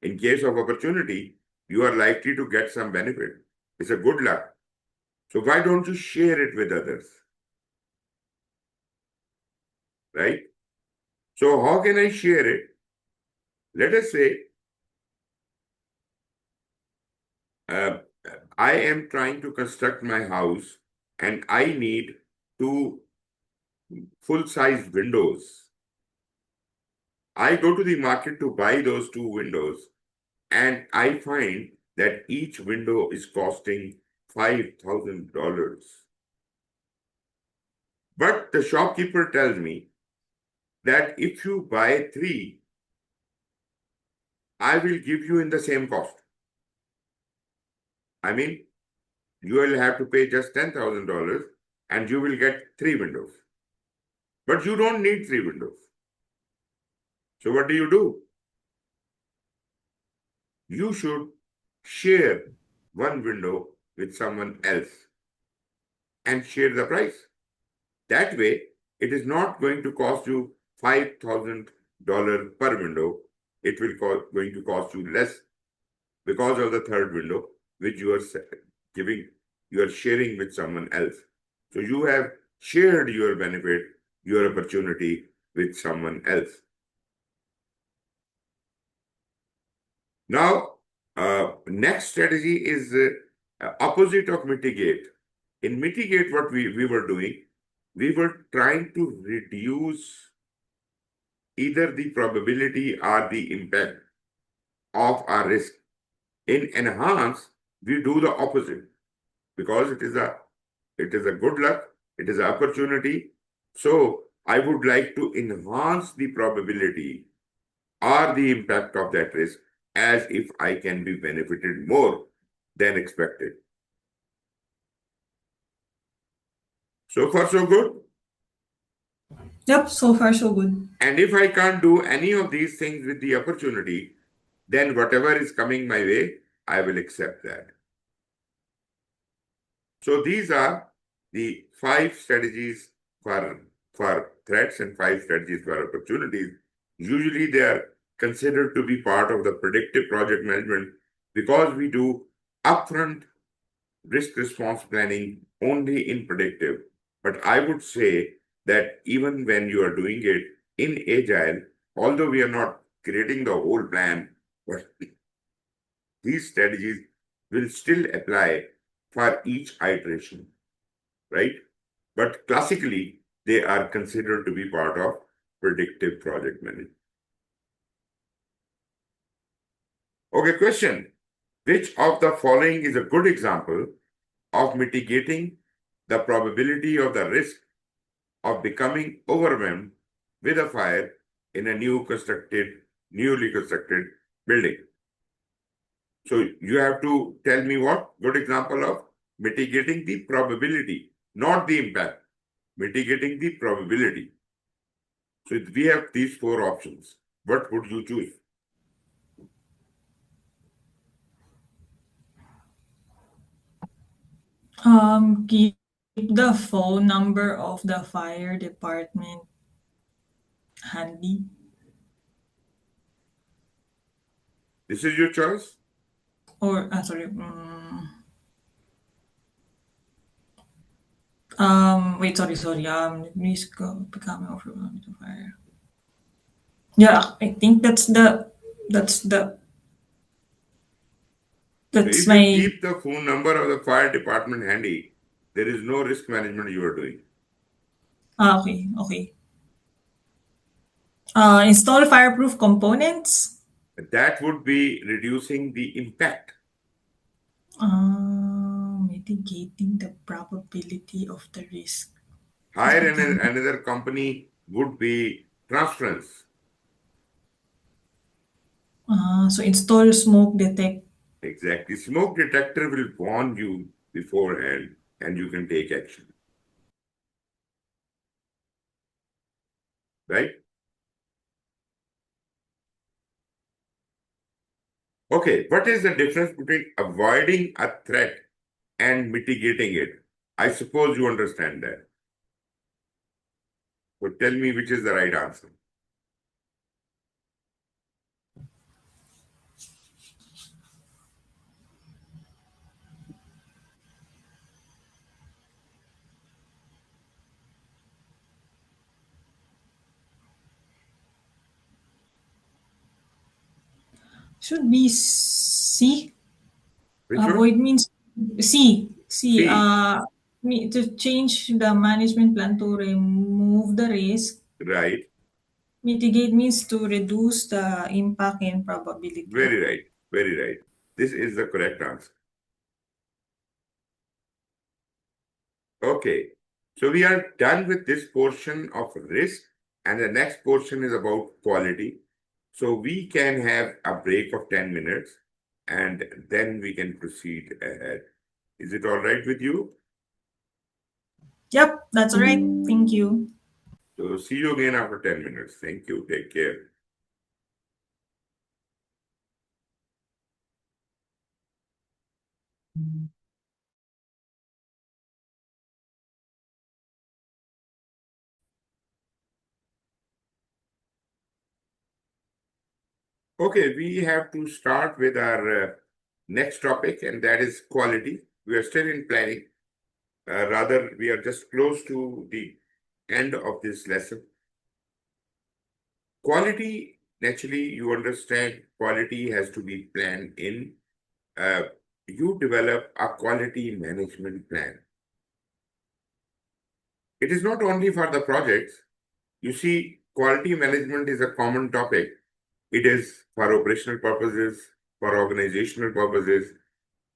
In case of opportunity, you are likely to get some benefit. It's a good luck. So why don't you share it with others? Right? So how can I share it? Let us say uh, I am trying to construct my house and I need two full-size windows. I go to the market to buy those two windows and I find that each window is costing $5,000. But the shopkeeper tells me that if you buy three, I will give you in the same cost. I mean, you will have to pay just $10,000 and you will get three windows. But you don't need three windows. So what do? You should share one window with someone else and share the price. That way, it is not going to cost you $5,000 per window. It will going to cost you less because of the third window, which you are giving, you are sharing with someone else. So you have shared your benefit, your opportunity with someone else. Now, next strategy is opposite of mitigate. In mitigate, what we were doing, we were trying to reduce either the probability or the impact of our risk. In enhance, we do the opposite because it is a good luck, it is an opportunity. So I would like to enhance the probability or the impact of that risk as if I can be benefited more than expected. So far, so good. Yep, so far so good. And if I can't do any of these things with the opportunity, then whatever is coming my way, I will accept that. So these are the 5 strategies for threats and 5 strategies for opportunities. Usually they are considered to be part of the predictive project management because we do upfront risk response planning only in predictive. But I would say that even when you are doing it in agile, although we are not creating the whole plan, but these strategies will still apply for each iteration, right? But classically, they are considered to be part of predictive project management. Okay, question. Which of the following is a good example of mitigating the probability of the risk of becoming overwhelmed with a fire in a newly constructed building? So you have to tell me what good example of mitigating the probability, not the impact, mitigating the probability. So we have these 4 options. What would you choose? Give the phone number of the fire department handy. This is your choice. Or, sorry. Wait, sorry. Risk of becoming overwhelmed to fire. Yeah, I think that's the So that's if you my keep the phone number of the fire department handy, there is no risk management you are doing. okay. Install fireproof components. That would be reducing the impact. Mitigating the probability of the risk. Is Hire becoming another company would be transference. so install smoke detect. Exactly. Smoke detector will warn you beforehand and you can take action. Right? Okay. What is the difference between avoiding a threat and mitigating it? I suppose you understand that. So tell me which is the right answer. Should be C. Which one? Avoid means C. C. C. To change the management plan to remove the risk. Right. Mitigate means to reduce the impact and probability. Very right. Very right. This is the correct answer. Okay. So we are done with this portion of risk, and the next portion is about quality. So we can have a break of 10 minutes and then we can proceed ahead. Is it all right with you? Yep, that's all right. Thank you. So see you again after 10 minutes. Thank you. Take care. Okay, we have to start with our next topic, and that is quality. We are still in planning. Rather, we are just close to the end of this lesson. Quality, naturally, you understand quality has to be planned in. Uh, you develop a quality management plan. It is not only for the projects. You see, quality management is a common topic. It is for operational purposes, for organizational purposes,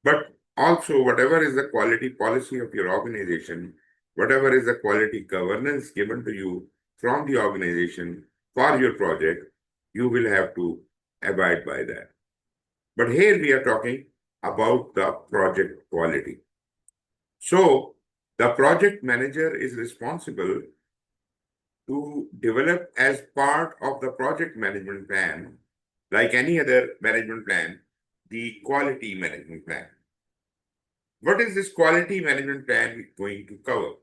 but also whatever is the quality policy of your organization, whatever is the quality governance given to you from the organization for your project, you will have to abide by that. But here we are talking about the project quality. So the project manager is responsible to develop as part of the project management plan, like any other management plan, the quality management plan. What is this quality management plan going to cover?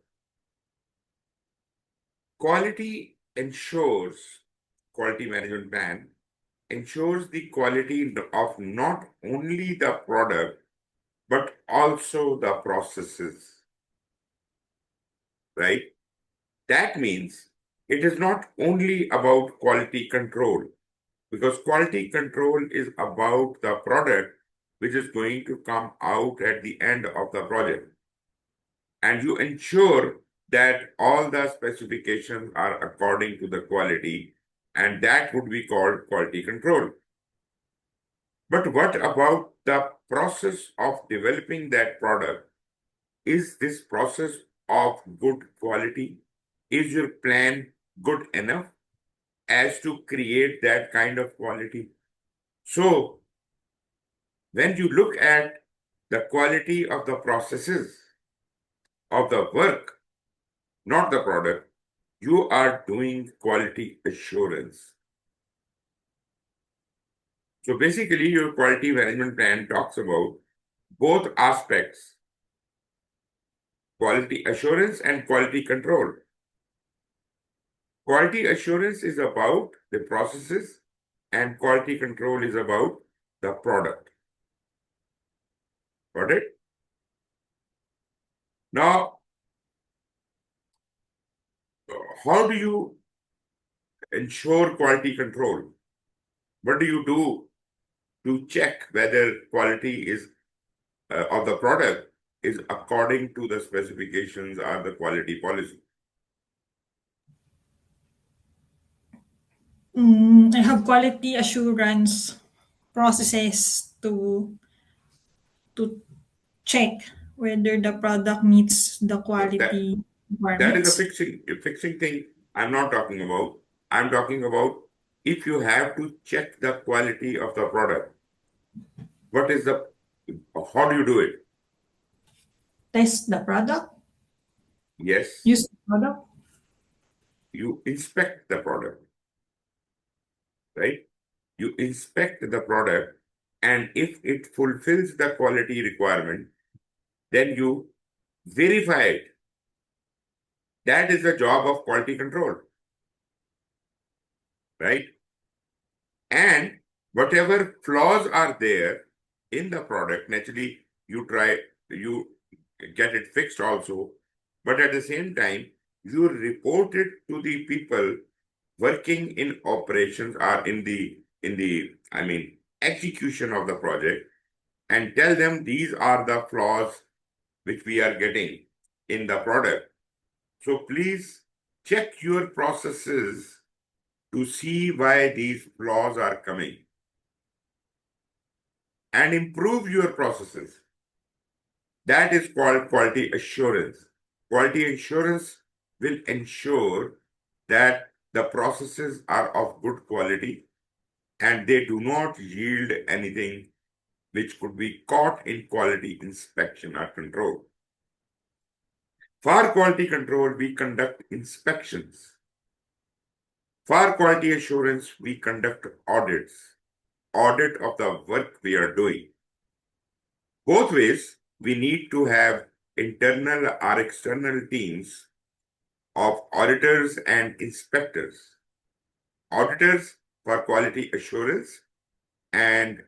Quality management plan ensures the quality of not only the product, but also the processes, right? That means it is not only about quality control, because quality control is about the product which is going to come out at the end of the project. And you ensure that all the specifications are according to the quality, and that would be called quality control. But what about the process of developing that product? Is this process of good quality? Is your plan good enough as to create that kind of quality? So, when you look at the quality of the processes of the work, not the product, you are doing quality assurance. So basically, your quality management plan talks about both aspects. quality assurance and quality control. Quality assurance is about the processes and quality control is about the product. Got it? Now, how do you ensure quality control? What do you do to check whether quality is of the product is according to the specifications or the quality policy? I have quality assurance processes to check whether the product meets the So quality that is requirements. a fixing thing I'm not talking about. I'm talking about if you have to check the quality of the product, what is the how do you do it? Test the product, Yes, use the product. you inspect the product, right? You inspect the product, and if it fulfills the quality requirement, then you verify it. That is the job of quality control, right? And whatever flaws are there in the product, naturally you get it fixed also. But at the same time, you report it to the people working in operations or in the execution of the project and tell them these are the flaws which we are getting in the product. So please check your processes to see why these flaws are coming and improve your processes. That is called quality assurance. Quality assurance will ensure that the processes are of good quality and they do not yield anything which could be caught in quality inspection or control. For quality control, we conduct inspections. For quality assurance, we conduct audits, audit of the work we are doing. Both ways, we need to have internal or external teams of auditors and inspectors. Auditors for quality assurance and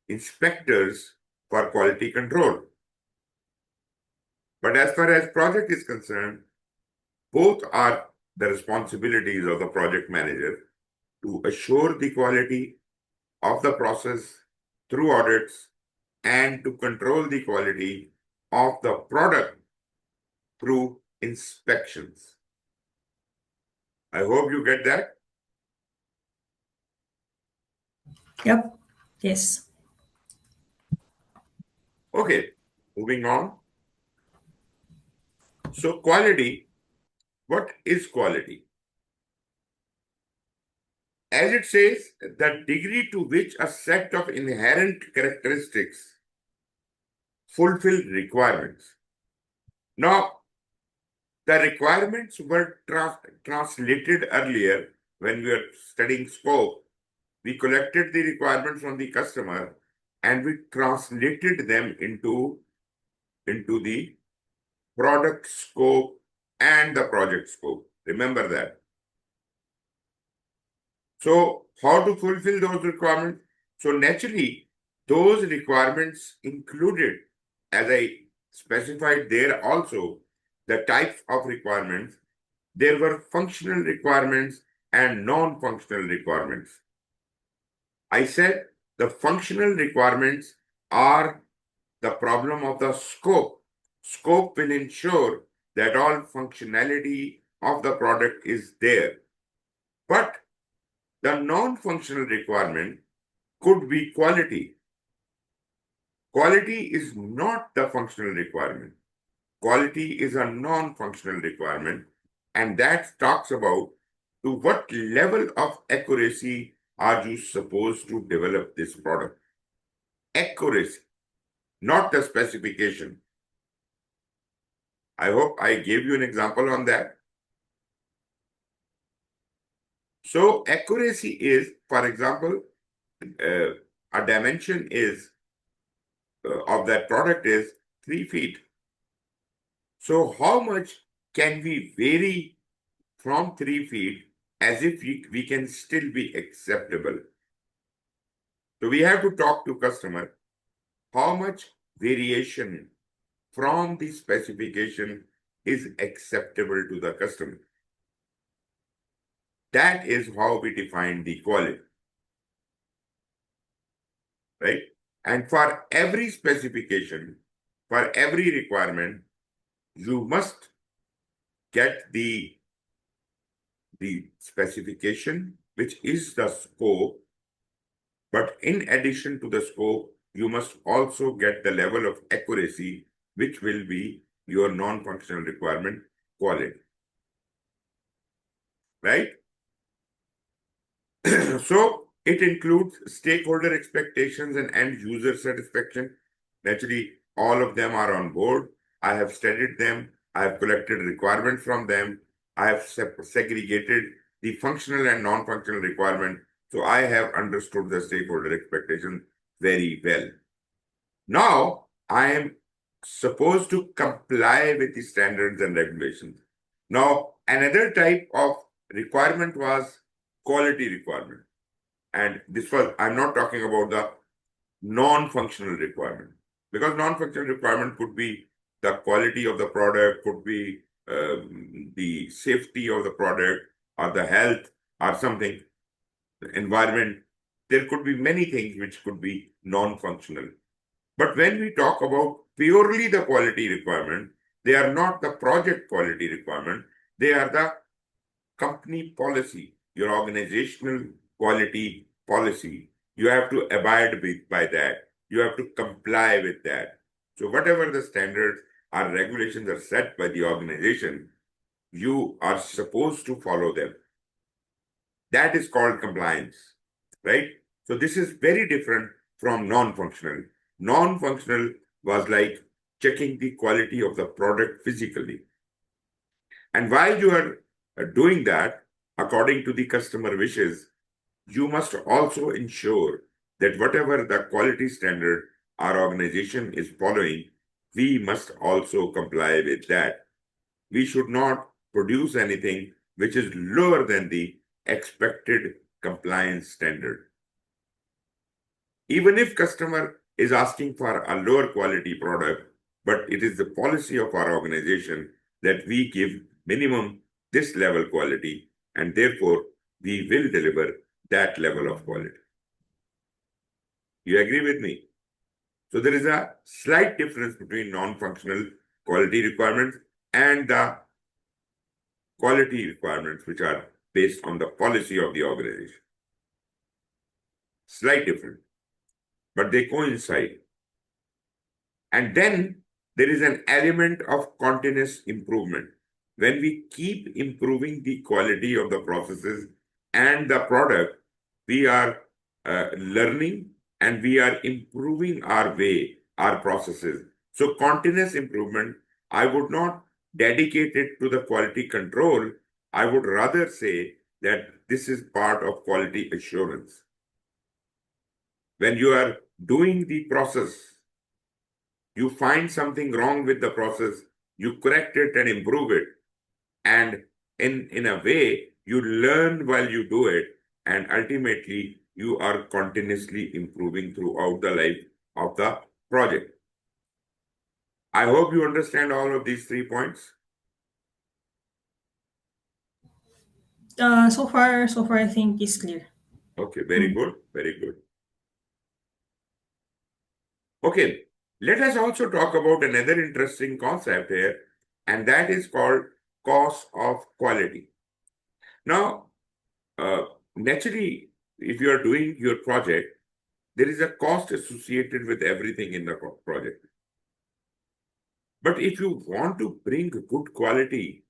inspectors for quality control. But as far as project is concerned, both are the responsibilities of the project manager to assure the quality of the process through audits and to control the quality of the product through inspections. I hope you get that. Yep. Yes. Okay, moving on. So, quality, what is quality? As it says, the degree to which a set of inherent characteristics fulfill requirements. Now, the requirements were translated earlier when we were studying scope. We collected the requirements from the customer and we translated them into the product scope and the project scope. Remember that. So, how to fulfill those requirements? So, naturally, those requirements included, as I specified there also, the types of requirements. There were functional requirements and non functional requirements. I said the functional requirements are the problem of the scope. Scope will ensure that all functionality of the product is there. But the non-functional requirement could be quality. Quality is not the functional requirement. Quality is a non-functional requirement, and that talks about to what level of accuracy are you supposed to develop this product. Accuracy, not the specification. I hope I gave you an example on that. So accuracy is, for example, a dimension is of that product is 3 feet. So how much can we vary from 3 feet as if we can still be acceptable? So we have to talk to customer how much variation from the specification is acceptable to the customer. That is how we define the quality, right? And for every specification, for every requirement, you must get the specification, which is the scope. But in addition to the scope, you must also get the level of accuracy, which will be your non-functional requirement quality, right? So it includes stakeholder expectations and end user satisfaction. Naturally, all of them are on board. I have studied them. I have collected requirements from them. I have segregated the functional and non-functional requirement. So I have understood the stakeholder expectations very well. Now I am supposed to comply with the standards and regulations. Now, another type of requirement was quality requirement. And this was, I'm not talking about the non-functional requirement, because non-functional requirement could be the quality of the product, could be the safety of the product, or the health, or something, the environment. There could be many things which could be non-functional. But when we talk about purely the quality requirement, they are not the project quality requirement, they are the company policy, your organizational quality policy. You have to abide by that. You have to comply with that. So whatever the standards or regulations are set by the organization, you are supposed to follow them. That is called compliance, right? So this is very different from non-functional. Non-functional was like checking the quality of the product physically. And while you are doing that, according to the customer wishes, you must also ensure that whatever the quality standard our organization is following, we must also comply with that. We should not produce anything which is lower than the expected compliance standard. Even if customer is asking for a lower quality product, but it is the policy of our organization that we give minimum this level quality, and therefore we will deliver that level of quality. You agree with me? So there is a slight difference between non-functional quality requirements and the quality requirements which are based on the policy of the organization. Slight difference, but they coincide. And then there is an element of continuous improvement. When we keep improving the quality of the processes and the product, we are learning and we are improving our way, our processes. So continuous improvement, I would not dedicate it to the quality control. I would rather say that this is part of quality assurance. When you are doing the process, you find something wrong with the process, you correct it and improve it. And in a way, you learn while you do it, and ultimately you are continuously improving throughout the life of the project. I hope you understand all of these 3 points. So far, I think it's clear. Okay, very good, very good. Okay, let us also talk about another interesting concept here, and that is called cost of quality. Now, naturally, if you are doing your project, there is a cost associated with everything in the project. But if you want to bring good quality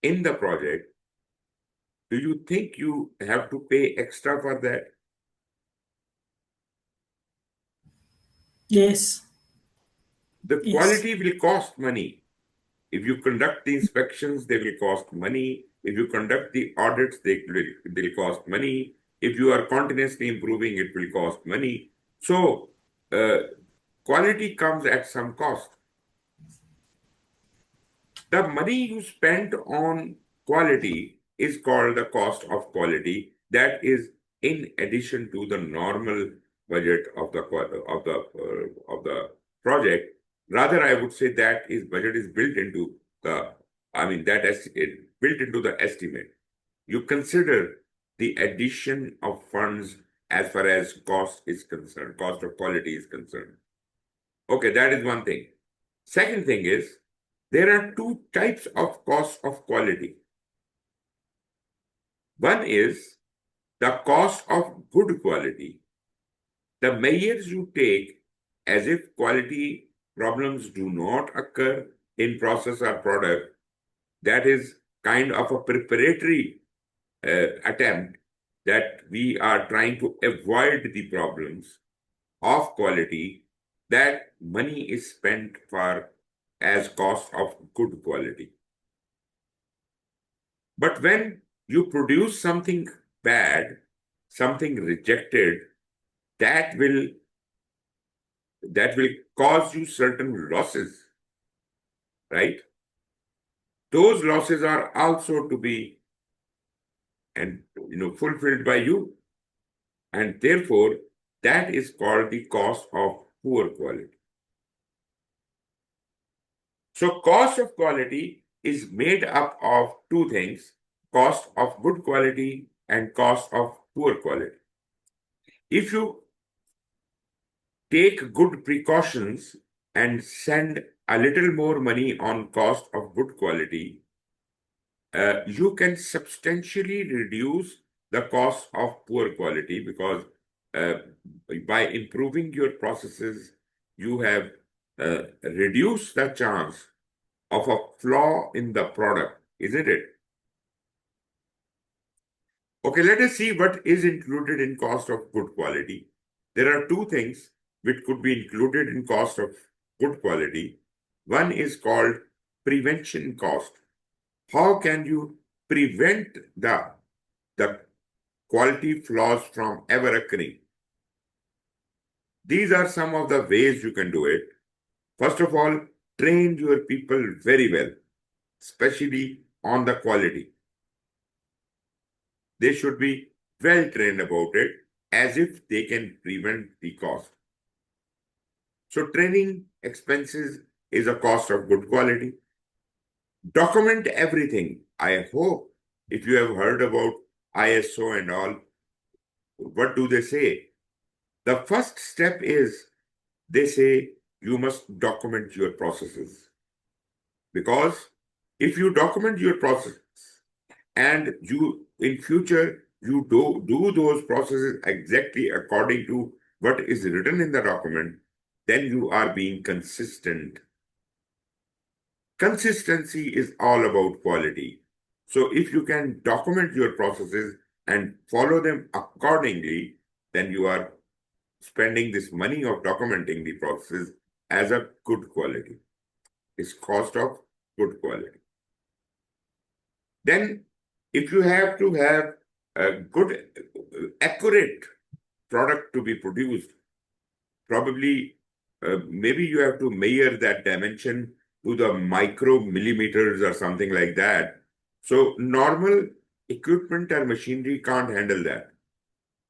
in the project, do you think you have to pay extra for that? Yes, The yes. quality will cost money. If you conduct the inspections, they will cost money. If you conduct the audits, they'll cost money. If you are continuously improving, it will cost money. So, quality comes at some cost. The money you spent on quality is called the cost of quality. That is in addition to the normal budget of the project. Rather, I would say that is budget is built into the, I mean, that is built into the estimate. You consider the addition of funds as far as cost is concerned, cost of quality is concerned. Okay, that is one thing. Second thing is, there are two types of cost of quality. One is the cost of good quality. The measures you take as if quality problems do not occur in process or product, that is kind of a preparatory attempt that we are trying to avoid the problems of quality, that money is spent for as cost of good quality. But when you produce something bad, something rejected, that will cause you certain losses, right? Those losses are also to be and fulfilled by you, and therefore that is called the cost of poor quality. So cost of quality is made up of two things: cost of good quality and cost of poor quality. If you take good precautions and send a little more money on cost of good quality, you can substantially reduce the cost of poor quality, because uh, by improving your processes, you have reduced the chance of a flaw in the product, isn't it? Okay, let us see what is included in cost of good quality. There are two things which could be included in cost of good quality. One is called prevention cost. How can you prevent the quality flaws from ever occurring? These are some of the ways you can do it. First of all, train your people very well, especially on the quality. They should be well trained about it, as if they can prevent the cost. So, training expenses is a cost of good quality. Document everything. I hope if you have heard about ISO and all, what do they say? The first step is they say you must document your processes. Because if you document your processes and you in future you do those processes exactly according to what is written in the document, then you are being consistent. Consistency is all about quality. So if you can document your processes and follow them accordingly, then you are spending this money of documenting the processes as a good quality. It's cost of good quality. Then, if you have to have a good, accurate product to be produced, probably maybe you have to measure that dimension to the micromillimeters or something like that. So, normal equipment or machinery can't handle that.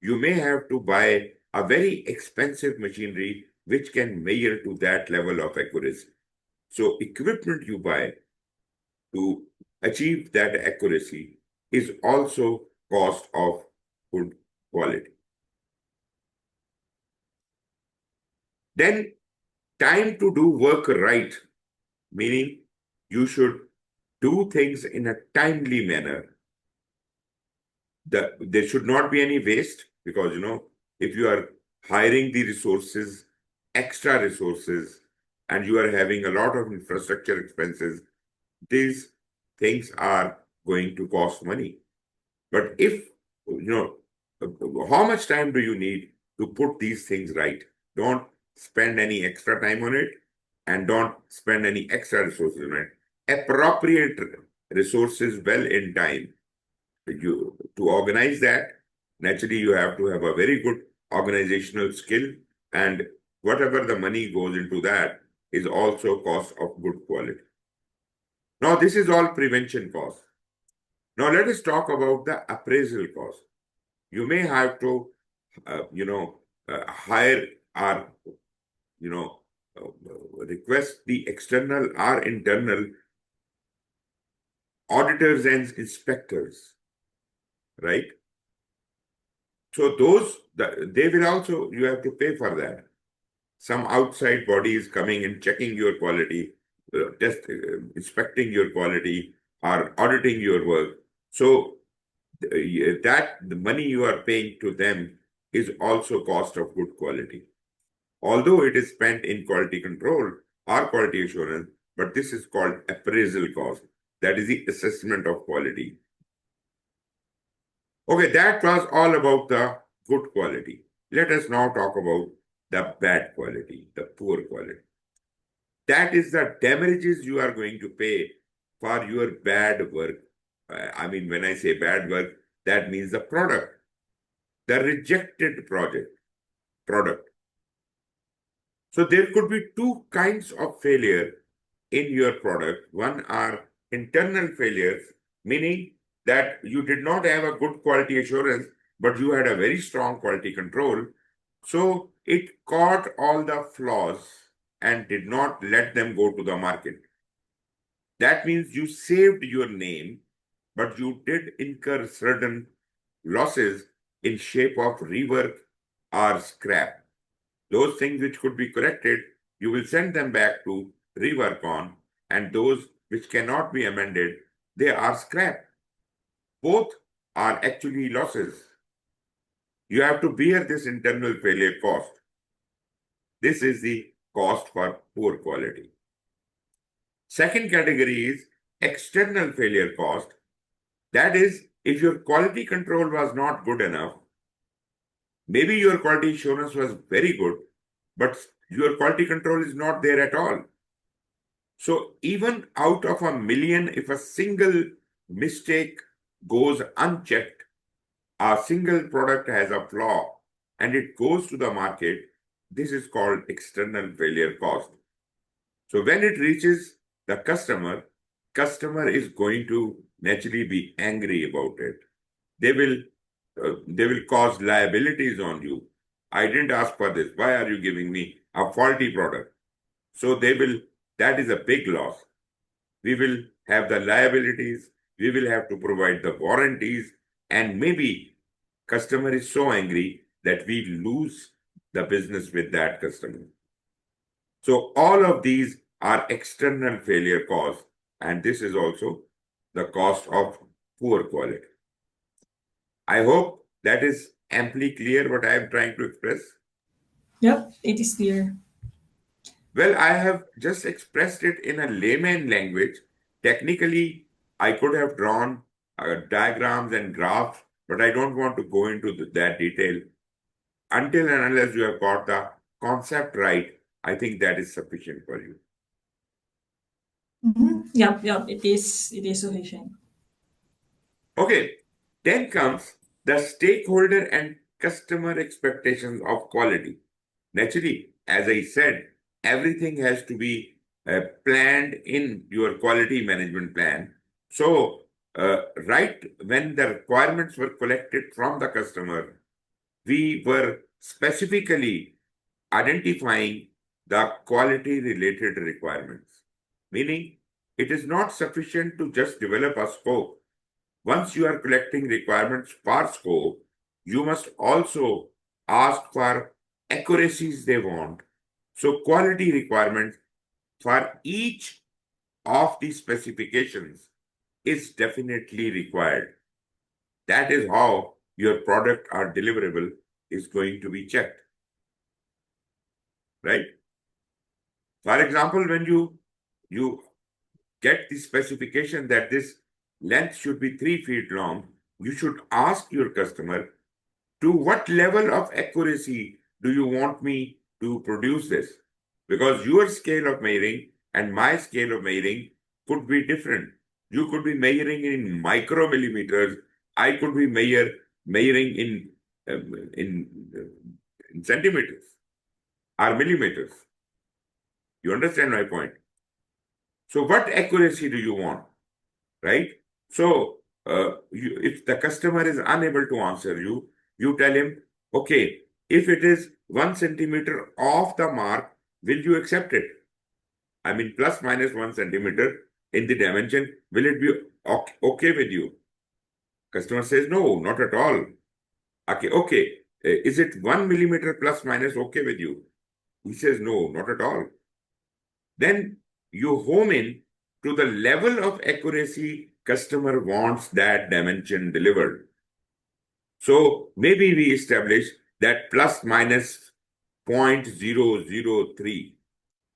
You may have to buy a very expensive machinery which can measure to that level of accuracy. So, equipment you buy to achieve that accuracy is also cost of good quality. Then time to do work right, meaning you should do things in a timely manner. There should not be any waste, because if you are hiring the resources, extra resources, and you are having a lot of infrastructure expenses, these things are going to cost money. But if, how much time do you need to put these things right? Don't spend any extra time on it, and don't spend any extra resources on it. Appropriate resources well in time. To organize that, naturally, you have to have a very good organizational skill, and whatever the money goes into that is also cost of good quality. Now, this is all prevention cost. Now, let us talk about the appraisal cost. You may have to, hire or, you know, request the external or internal auditors and inspectors, right? So they will also, you have to pay for that. Some outside body is coming and checking your quality, inspecting your quality, or auditing your work. So that the money you are paying to them is also cost of good quality. Although it is spent in quality control or quality assurance, but this is called appraisal cost. That is the assessment of quality. Okay, that was all about the good quality. Let us now talk about the bad quality, the poor quality. That is the damages you are going to pay for your bad work. I mean, when I say bad work, that means the product, the rejected product. So there could be two kinds of failure in your product. One are internal failures, meaning that you did not have a good quality assurance, but you had a very strong quality control. So it caught all the flaws and did not let them go to the market. That means you saved your name, but you did incur certain losses in shape of rework or scrap. Those things which could be corrected, you will send them back to rework on, and those which cannot be amended, they are scrap. Both are actually losses. You have to bear this internal failure cost. This is the cost for poor quality. Second category is external failure cost. That is, if your quality control was not good enough, maybe your quality assurance was very good, but your quality control is not there at all. So even out of a million, if a single mistake goes unchecked, a single product has a flaw and it goes to the market, this is called external failure cost. So when it reaches the customer is going to naturally be angry about it. They will cause liabilities on you. I didn't ask for this. Why are you giving me a faulty product? So that is a big loss. We will have the liabilities, we will have to provide the warranties, and maybe customer is so angry that we lose the business with that customer. So all of these are external failure costs, and this is also the cost of poor quality. I hope that is amply clear what I am trying to express. Yep, it is clear. Well, I have just expressed it in a layman language. Technically, I could have drawn diagrams and graphs, but I don't want to go into that detail. Until and unless you have got the concept right, I think that is sufficient for you. Yep, it is sufficient. Okay, then comes the stakeholder and customer expectations of quality. Naturally, as I said, everything has to be planned in your quality management plan. So, right when the requirements were collected from the customer, we were specifically identifying the quality related requirements. Meaning, it is not sufficient to just develop a scope. Once you are collecting requirements for scope, you must also ask for accuracies they want. So, quality requirements for each of the specifications is definitely required. That is how your product or deliverable is going to be checked. Right? For example, when you get the specification that this length should be 3 feet long, you should ask your customer, to what level of accuracy do you want me to produce this? Because your scale of measuring and my scale of measuring could be different. You could be measuring in micromillimeters. I could be measuring in centimeters or millimeters. You understand my point? So what accuracy do you want, right? So if the customer is unable to answer you, you tell him, okay, if it is 1 centimeter off the mark, will you accept it? I mean, plus minus 1 centimeter in the dimension, will it be okay with you? Customer says, no, not at all. Okay. Is it 1 millimeter plus minus okay with you? He says, no, not at all. Then you home in to the level of accuracy customer wants that dimension delivered. So maybe we establish that plus minus 0.003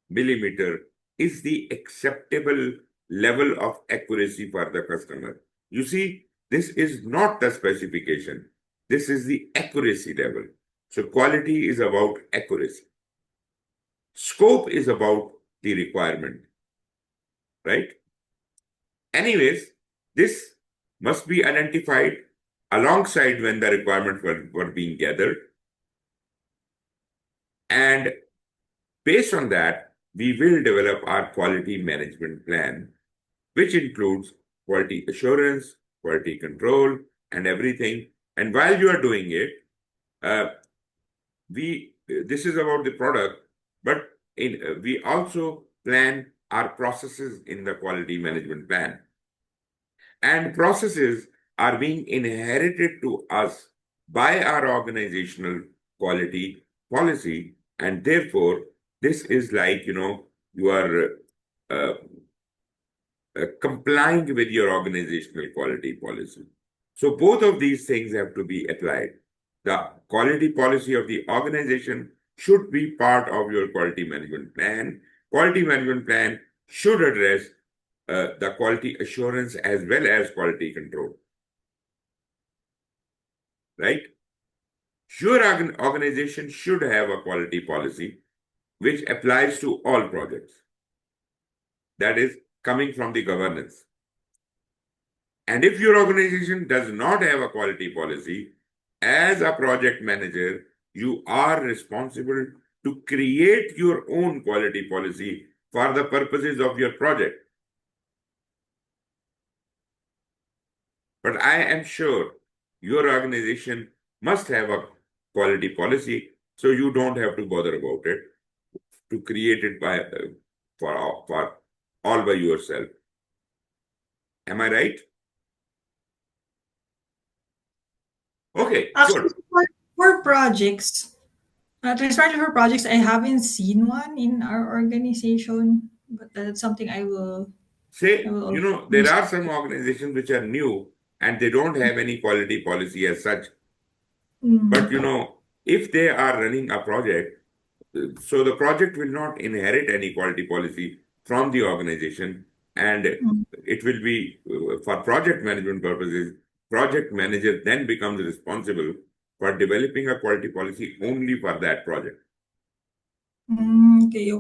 millimeter is the acceptable level of accuracy for the customer. You see, this is not the specification. This is the accuracy level. So quality is about accuracy. Scope is about the requirement, right? Anyways, this must be identified alongside when the requirements were being gathered. And based on that, we will develop our quality management plan, which includes quality assurance, quality control, and everything. And while you are doing it, this is about the product, but we also plan our processes in the quality management plan. And processes are being inherited to us by our organizational quality policy. And therefore, this is like, you are complying with your organizational quality policy. So both of these things have to be applied. The quality policy of the organization should be part of your quality management plan. Quality management plan should address the quality assurance as well as quality control. Right? Your organization should have a quality policy which applies to all projects. That is coming from the governance. And if your organization does not have a quality policy, as a project manager, you are responsible to create your own quality policy for the purposes of your project. But I am sure your organization must have a quality policy, so you don't have to bother about it to create it for all by yourself. Am I right? Okay, Actually, good. for projects, especially for projects, I haven't seen one in our organization, but that's something I Say, will also there use. are some organizations which are new and they don't have any quality policy as such. But, Mm, if they are running a project, so the project will not inherit any quality policy from the organization, and mm, it will be for project management purposes. Project manager then becomes responsible for developing a quality policy only for that project. okay.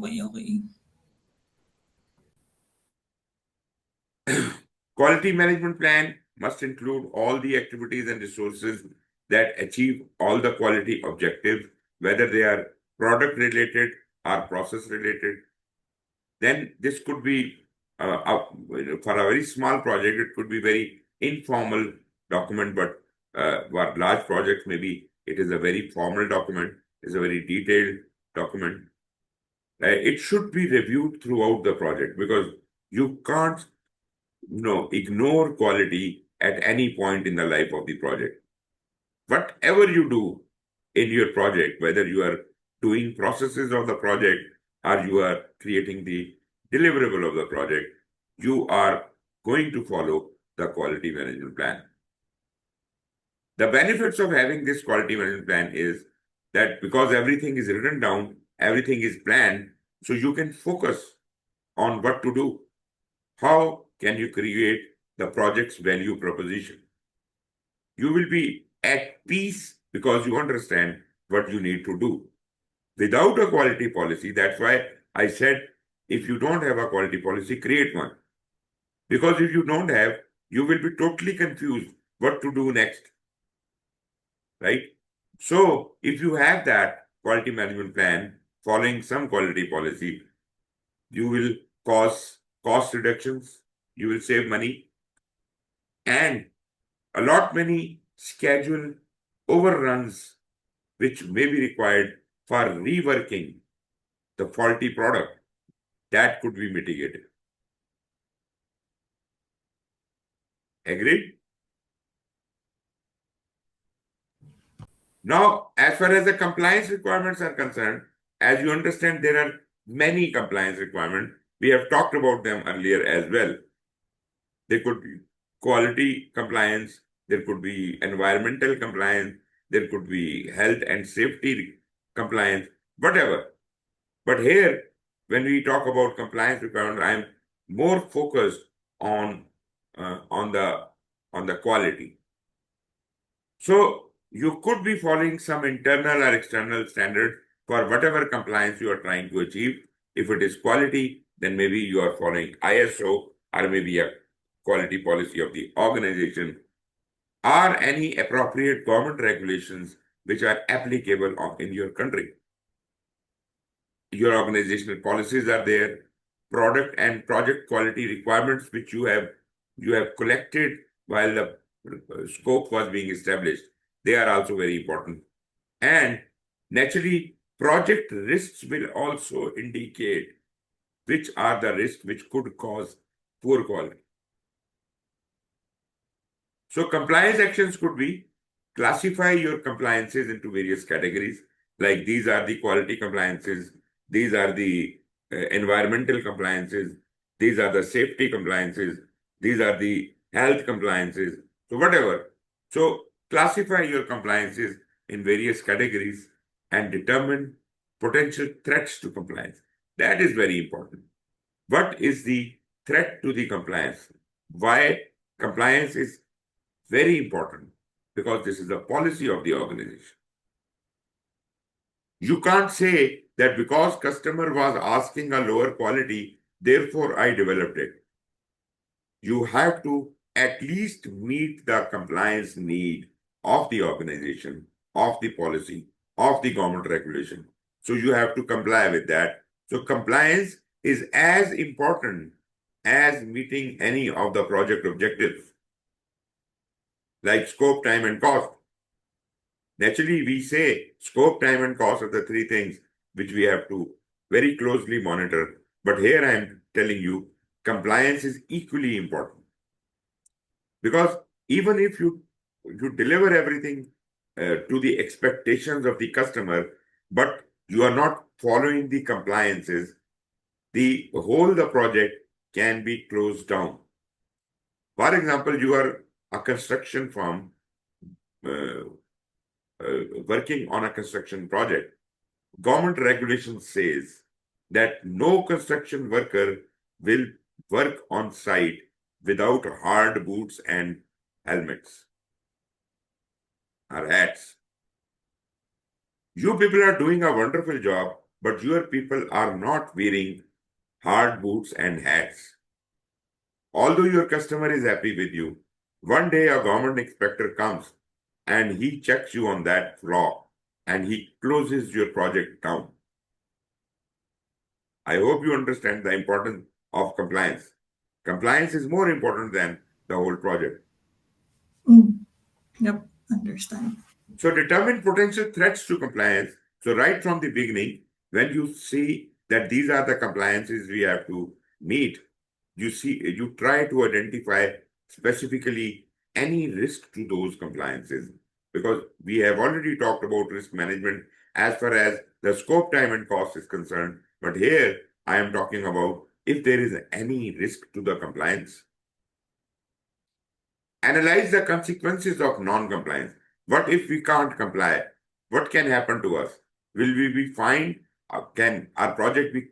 Quality management plan must include all the activities and resources that achieve all the quality objectives, whether they are product related or process related. Then this could be for a very small project, it could be very informal document, but for large projects, maybe it is a very formal document, it's a very detailed document. It should be reviewed throughout the project because you can't ignore quality at any point in the life of the project. Whatever you do in your project, whether you are doing processes of the project or you are creating the deliverable of the project, you are going to follow the quality management plan. The benefits of having this quality management plan is that because everything is written down, everything is planned, so you can focus on what to do. How can you create the project's value proposition? You will be at peace because you understand what you need to do. Without a quality policy, that's why I said if you don't have a quality policy, create one. Because if you don't have, you will be totally confused what to do next. Right? So if you have that quality management plan following some quality policy, you will cause cost reductions, you will save money, and a lot many schedule overruns which may be required for reworking the faulty product, that could be mitigated. Agreed? Now, as far as the compliance requirements are concerned, as you understand, there are many compliance requirements. We have talked about them earlier as well. There could be quality compliance, there could be environmental compliance, there could be health and safety compliance, whatever. But here, when we talk about compliance requirements, I'm more focused on the quality. So you could be following some internal or external standard for whatever compliance you are trying to achieve. If it is quality, then maybe you are following ISO or maybe a quality policy of the organization, or any appropriate government regulations which are applicable in your country. Your organizational policies are there, product and project quality requirements which you have collected while the scope was being established. They are also very important. And naturally, project risks will also indicate which are the risks which could cause poor quality. So compliance actions could be classify your compliances into various categories, like these are the quality compliances, these are the environmental compliances, these are the safety compliances, these are the health compliances, so whatever. So classify your compliances in various categories and determine potential threats to compliance. That is very important. What is the threat to the compliance? Why compliance is very important? Because this is the policy of the organization. You can't say that because customer was asking a lower quality, therefore I developed it. You have to at least meet the compliance need of the organization, of the policy, of the government regulation. So you have to comply with that. So compliance is as important as meeting any of the project objectives, like scope, time, and cost. Naturally, we say scope, time, and cost are the three things which we have to very closely monitor. But here I am telling you, compliance is equally important. Because even if you deliver everything to the expectations of the customer, but you are not following the compliances, the project can be closed down. For example, you are a construction firm working on a construction project. Government regulation says that no construction worker will work on site without hard boots and helmets or hats. You people are doing a wonderful job, but your people are not wearing hard boots and hats. Although your customer is happy with you, one day a government inspector comes and he checks you on that flaw and he closes your project down. I hope you understand the importance of compliance. Compliance is more important than the whole project. Yep, understand. So determine potential threats to compliance. So right from the beginning, when you see that these are the compliances we have to meet, you try to identify specifically any risk to those compliances, because we have already talked about risk management as far as the scope, time, and cost is concerned. But here I am talking about if there is any risk to the compliance. Analyze the consequences of non-compliance. What if we can't comply? What can happen to us? Will we be fined? Can our project be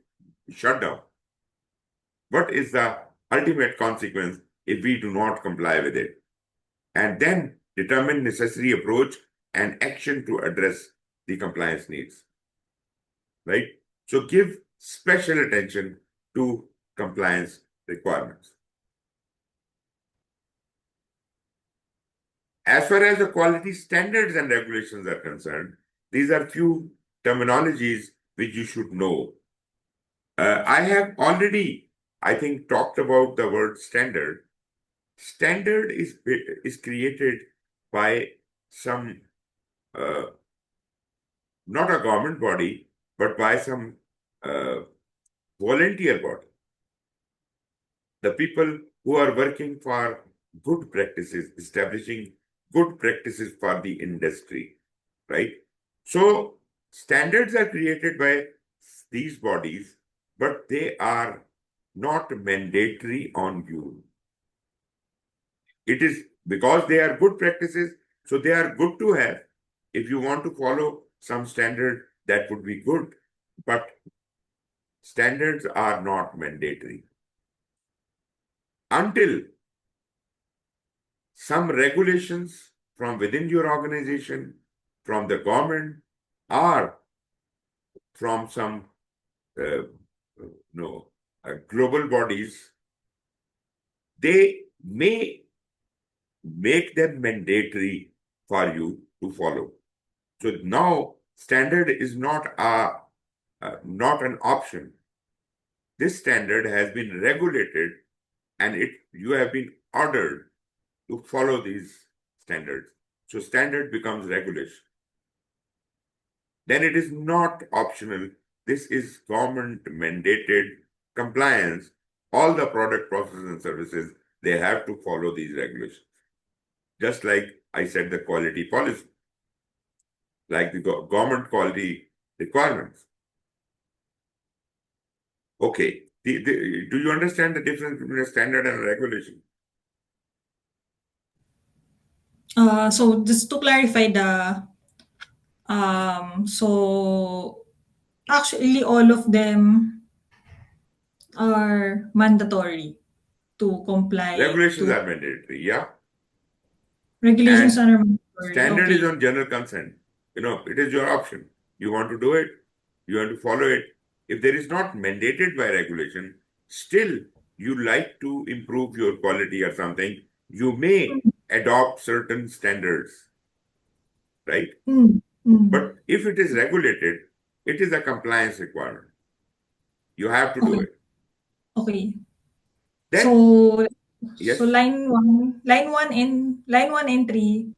shut down? What is the ultimate consequence if we do not comply with it? And then determine necessary approach and action to address the compliance needs. Right? So give special attention to compliance requirements. As far as the quality standards and regulations are concerned, these are few terminologies which you should know. I have already I think, talked about the word standard. Standard is created by some, not a government body, but by some uh, volunteer body. The people who are working for good practices, establishing good practices for the industry, right? So standards are created by these bodies, but they are not mandatory on you. It is because they are good practices, so they are good to have. If you want to follow some standard, that would be good, but standards are not mandatory until some regulations from within your organization, from the government, or from some no global bodies, they may make them mandatory for you to follow. So now standard is not an option. This standard has been regulated, and you have been ordered to follow these standards. So standard becomes regulation. Then it is not optional. This is government mandated compliance. All the product, processes, and services, they have to follow these regulations. Just like I said, the quality policy, like the government quality requirements. Okay, do you understand the difference between a standard and a regulation? So just to clarify so actually all of them are mandatory to comply Regulations to are mandatory, yeah. regulations And are mandatory. standard is Okay. on general consent. It is your option. You want to do it, you want to follow it. If there is not mandated by regulation, still you like to improve your quality or something, you may adopt certain standards, right? Mm, mm. But if it is regulated, it is a compliance requirement. You have to do Okay. it. Okay. Then, So yes, line one and three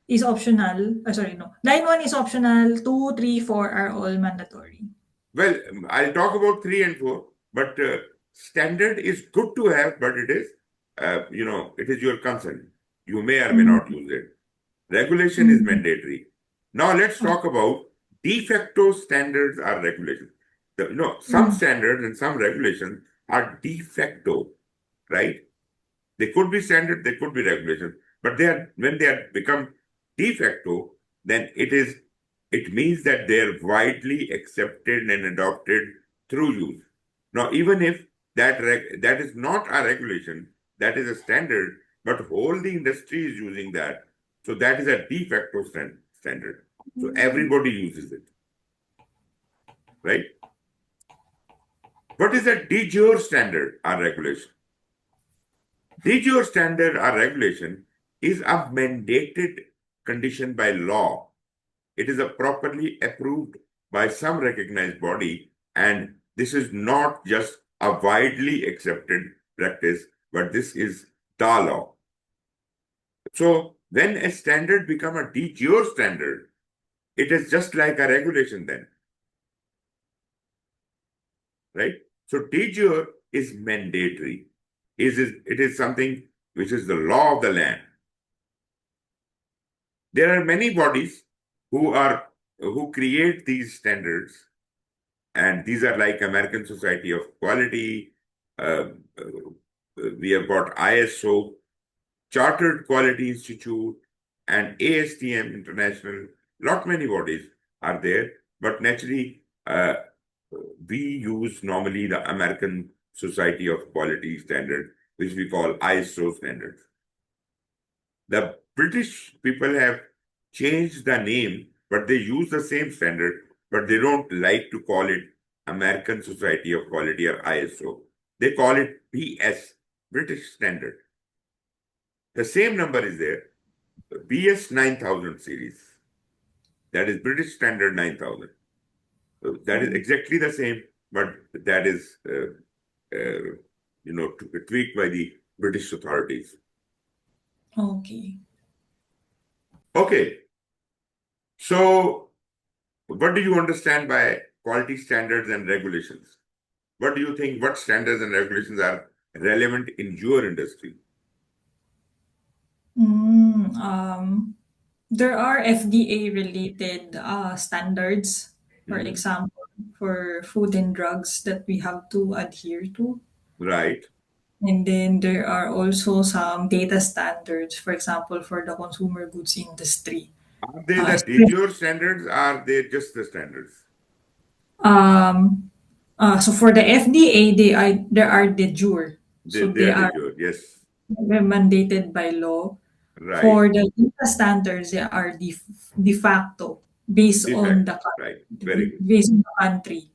is optional. Sorry, no. Line one is optional. Two, three, four are all mandatory. well, I'll talk about 3 and 4, but standard is good to have, but it is your consent. You may or may Mm, not use it. Regulation is mm. mandatory. Now let's Okay. talk about de facto standards or regulations. Some Mm, standards and some regulations are de facto, right? They could be standard, they could be regulations, but when they are become de facto, then it means that they are widely accepted and adopted through use. Now, even if that is not a regulation, that is a standard, but whole the industry is using that, so that is a de facto standard. So everybody uses it, right? What is a de jure standard or regulation? De jure standard or regulation is a mandated condition by law. It is a properly approved by some recognized body, and this is not just a widely accepted practice, but this is the law. So when a standard become a de jure standard, it is just like a regulation then, right? So de jure is mandatory. It is something which is the law of the land. There are many bodies who create these standards, and these are like American Society of Quality. We have got ISO, Chartered Quality Institute, and ASTM International. Lot many bodies are there, but naturally, we use normally the American Society of Quality standard, which we call ISO standards. The British people have changed the name, but they use the same standard, but they don't like to call it American Society of Quality or ISO. They call it BS, British Standard. The same number is there, BS 9000 series. That is British Standard 9000. So that is exactly the same, but that is tweaked by the British authorities. Okay. Okay. So, what do you understand by quality standards and regulations? What do you think? What standards and regulations are relevant in your industry? There are FDA related standards, for Mhm. example, for food and drugs that we have to adhere to. Right. And then there are also some data standards, for example, for the consumer goods industry. Are they the Especially, DTOR standards? Are they just the standards? so for the FDA, there are de jure, so They they are the are DTOR. Yes. mandated by law. Right. For the data standards, they are de facto based on Defect. the Right. Very good. based on the country.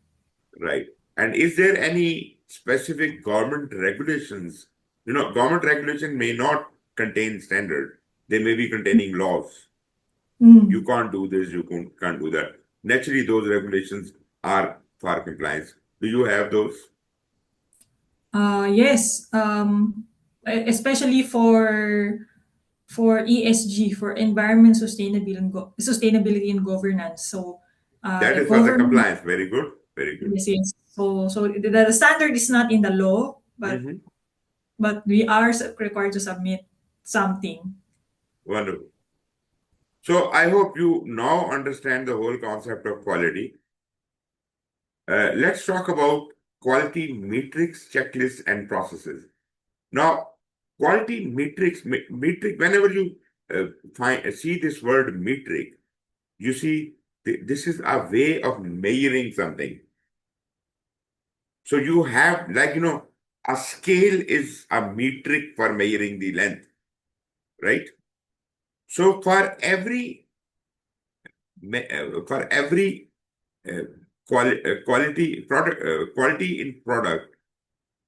Right. And is there any specific government regulations? Government regulation may not contain standard. They may be containing laws. You Mm. can't do this, you can't do that. Naturally, those regulations are for compliance. Do you have those? Yes, especially for ESG, for environment sustainability and governance. So, That the is for the government, compliance. Very good. Very good. yes, yes. So the standard is not in the law, but Hmm. we are required to submit something. Wonderful. So I hope you now understand the whole concept of quality. Let's talk about quality metrics, checklists, and processes. Now, quality metrics, metric, whenever you see this word metric, you see this is a way of measuring something. So you have, a scale is a metric for measuring the length, right? So for every quality product, quality in product,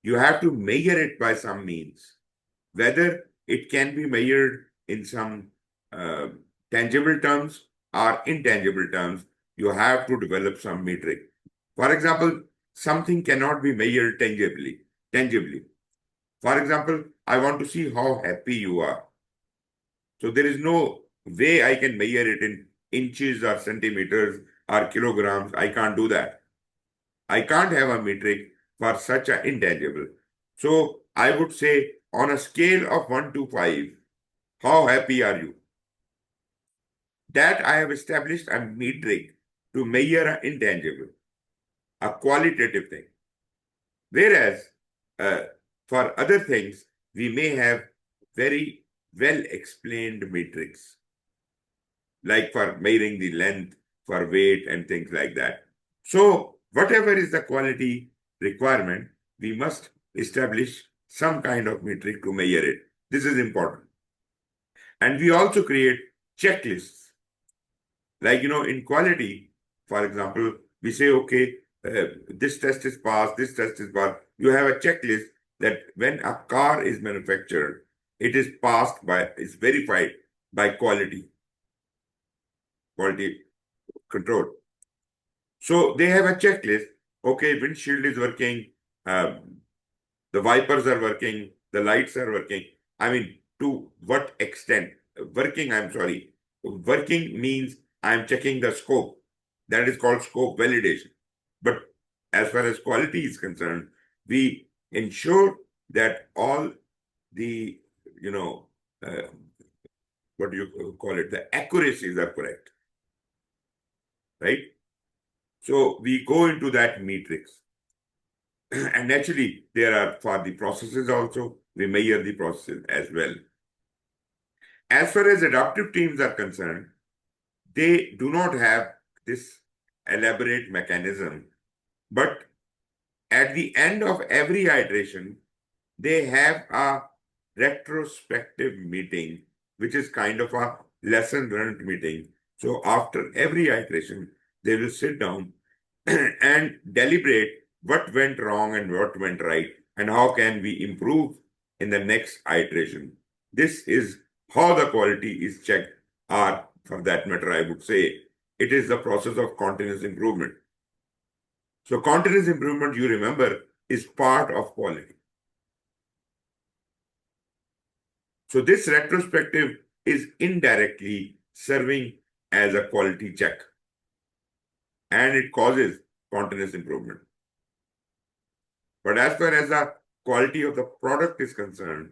you have to measure it by some means. Whether it can be measured in some uh, tangible terms or intangible terms, you have to develop some metric. For example, something cannot be measured tangibly. Tangibly. For example, I want to see how happy you are. So there is no way I can measure it in inches or centimeters or kilograms. I can't do that. I can't have a metric for such an intangible. So I would say on a scale of 1 to 5, how happy are you? That I have established a metric to measure an intangible, a qualitative thing. Whereas uh, for other things, we may have very well explained metrics, like for measuring the length, for weight, and things like that. So, whatever is the quality requirement, we must establish some kind of metric to measure it. This is important. And we also create checklists. Like, in quality, for example, we say, okay, this test is passed, this test is passed. You have a checklist that when a car is manufactured, it is passed by, is verified by quality control. So they have a checklist. Okay, windshield is working, the wipers are working, the lights are working. I mean, to what extent? Working, I'm sorry. Working means I'm checking the scope. That is called scope validation. But as far as quality is concerned, we ensure that all the, you know, uh, what do you call it? The accuracies are correct, right? So we go into that matrix. And naturally, there are for the processes also, we measure the processes as well. As far as adaptive teams are concerned, they do not have this elaborate mechanism, but at the end of every iteration, they have a retrospective meeting, which is kind of a lesson learned meeting. So after every iteration, they will sit down and deliberate what went wrong and what went right, and how can we improve in the next iteration. This is how the quality is checked, or for that matter, I would say it is the process of continuous improvement. So continuous improvement, you remember, is part of quality. So this retrospective is indirectly serving as a quality check, and it causes continuous improvement. But as far as the quality of the product is concerned,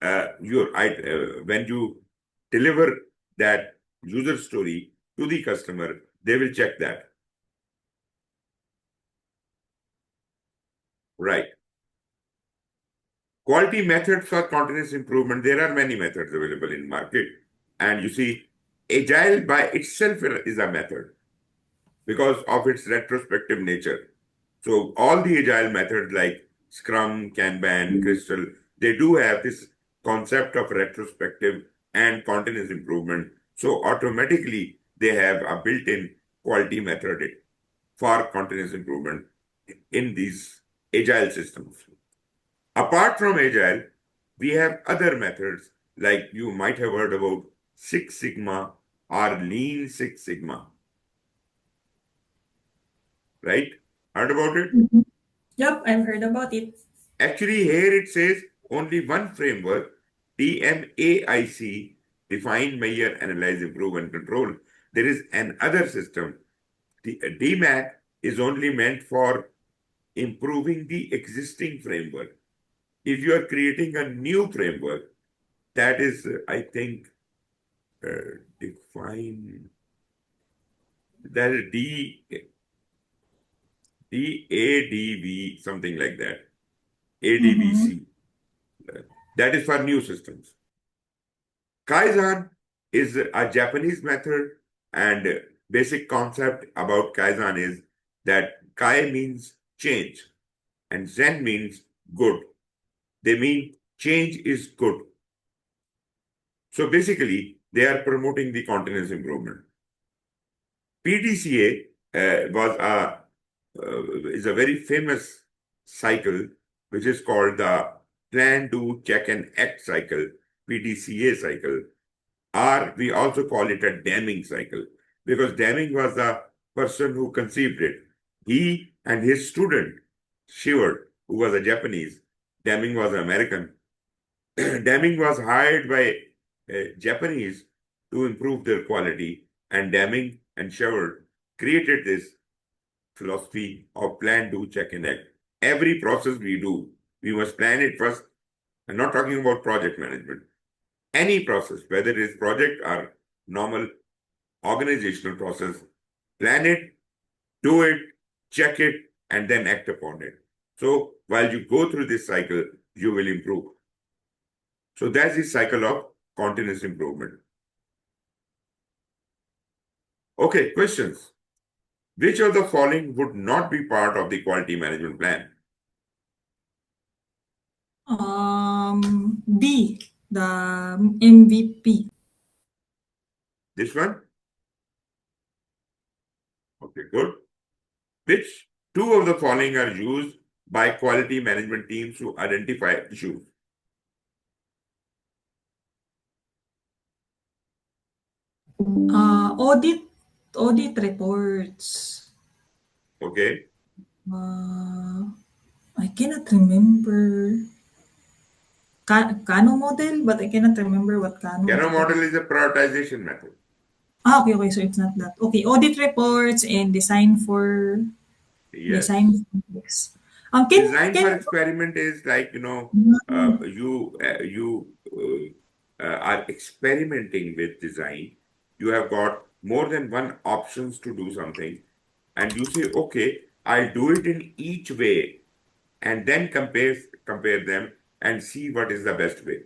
when you deliver that user story to the customer, they will check that. Right. Quality methods for continuous improvement, there are many methods available in market. And you see, agile by itself is a method because of its retrospective nature. So all the agile methods like Scrum, Kanban, Crystal, they do have this concept of retrospective and continuous improvement. So automatically they have a built-in quality method for continuous improvement in these agile systems. Apart from agile, we have other methods like you might have heard about Six Sigma or Lean Six Sigma. Right? Heard about it? Yep, I've heard about it. Actually, here it says only one framework, PMAIC, define, measure, analyze, improve, and control. There is another system. The DMAC is only meant for improving the existing framework. If you are creating a new framework, that is, I think, define, that is DADV, something like that, ADVC. That is for new systems. Kaizen is a Japanese method, and basic concept about Kaizen is that Kai means change and Zen means good. They mean change is good. So basically, they are promoting the continuous improvement. PDCA is a very famous cycle, which is called the Plan, Do, Check, and Act cycle, PDCA cycle. Or we also call it a Deming cycle, because Deming was the person who conceived it. He and his student, Sheward, who was a Japanese, Deming was an American. Deming was hired by Japanese to improve their quality, and Deming and Sheward created this philosophy of plan, do, check, and act. Every process we do, we must plan it first. I'm not talking about project management. Any process, whether it is project or normal organizational process, plan it, do it, check it, and then act upon it. So while you go through this cycle, you will improve. So that's the cycle of continuous improvement. Okay, questions. Which of the following would not be part of the quality management plan? B, the MVP. This one? Okay, good. Which two of the following are used by quality management teams to identify issues? Audit reports. Okay. I cannot remember. Kano model, but I cannot remember what Kano Kano model. model is a prioritization method. Okay, so it's not that. Okay, audit reports and design for Yes. yes. Design for experiment is like, you are experimenting with design. You have got more than one options to do something, and you say, okay, I'll do it in each way, and then compare them and see what is the best way.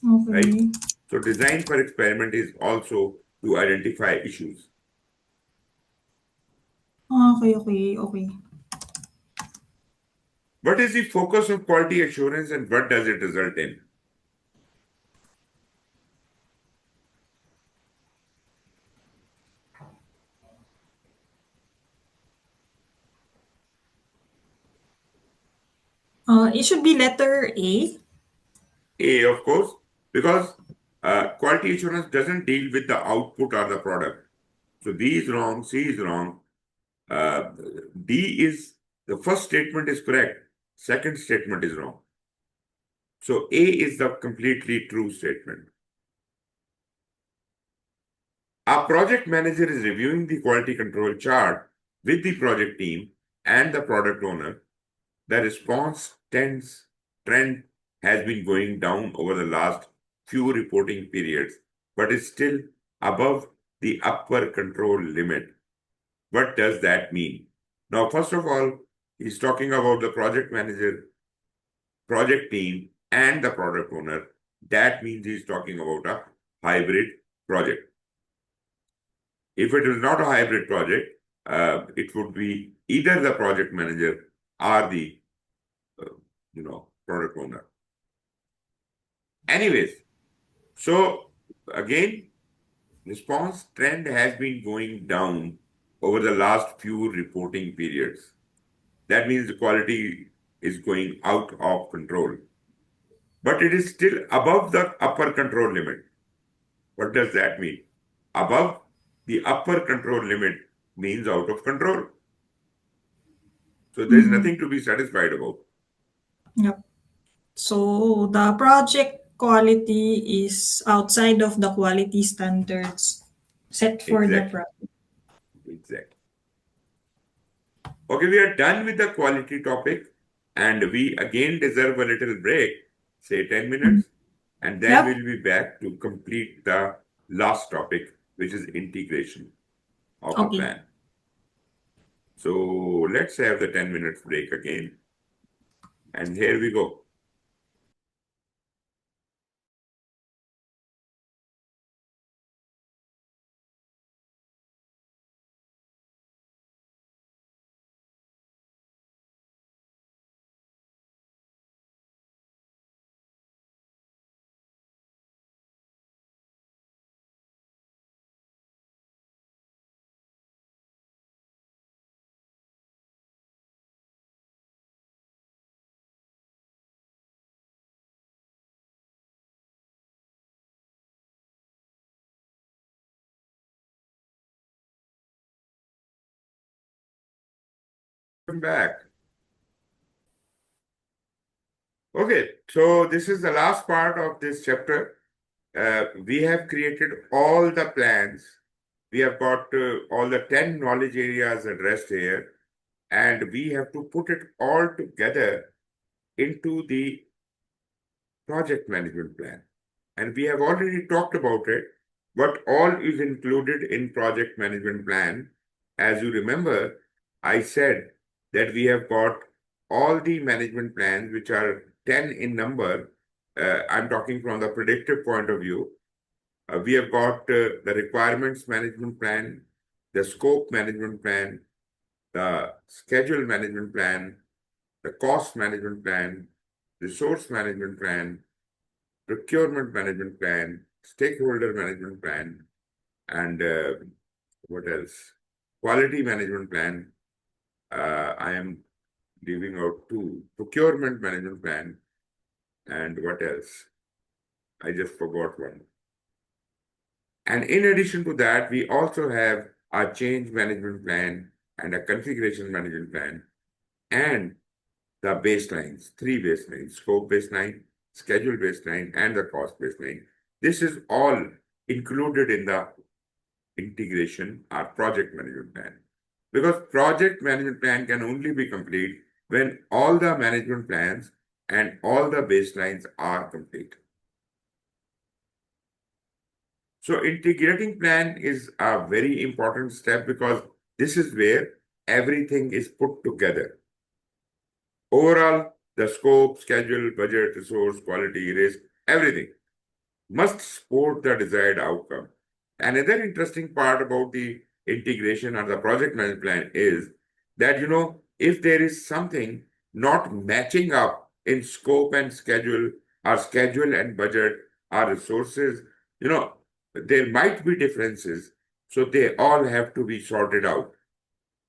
Okay. Right? So design for experiment is also to identify issues. Okay. What is the focus of quality assurance and what does it result in? It should be letter A. A, of course, because quality assurance doesn't deal with the output or the product. So B is wrong, C is wrong. D is, the first statement is correct, second statement is wrong. So A is the completely true statement. Our project manager is reviewing the quality control chart with the project team and the product owner. The response trend has been going down over the last few reporting periods, but is still above the upper control limit. What does that mean? Now, first of all, he's talking about the project manager, project team, and the product owner. That means he's talking about a hybrid project. If it is not a hybrid project, it would be either the project manager or the product owner. Anyways, so again, response trend has been going down over the last few reporting periods. That means the quality is going out of control. But it is still above the upper control limit. What does that mean? Above the upper control limit means out of control. So there is nothing to be satisfied about. Yep. So the project quality is outside of the quality standards set for the Exactly. project. Exactly. Okay, we are done with the quality topic and we again deserve a little break, say 10 minutes, and then Yep. we'll be back to complete the last topic, which is integration of a Okay. plan. So let's have the 10 minutes break again. And here we go. Welcome back. Okay, so this is the last part of this chapter. We have created all the plans. We have got all the 10 knowledge areas addressed here, and we have to put it all together into the project management plan. And we have already talked about it. What all is included in project management plan? As you remember, I said that we have got all the management plans, which are 10 in number. I'm talking from the predictive point of view. We have got the requirements management plan, the scope management plan, the schedule management plan, the cost management plan, resource management plan, procurement management plan, stakeholder management plan, and what else? Quality management plan. I am leaving out two. Procurement management plan, and what else? I just forgot one. And in addition to that, we also have a change management plan and a configuration management plan and the baselines, three baselines, scope baseline, schedule baseline, and the cost baseline. This is all included in the integration or project management plan. Because project management plan can only be complete when all the management plans and all the baselines are complete. So integrating plan is a very important step because this is where everything is put together. Overall, the scope, schedule, budget, resource, quality, risk, everything must support the desired outcome. Another interesting part about the integration or the project management plan is that, if there is something not matching up in scope and schedule, or schedule and budget, or resources, there might be differences. So they all have to be sorted out.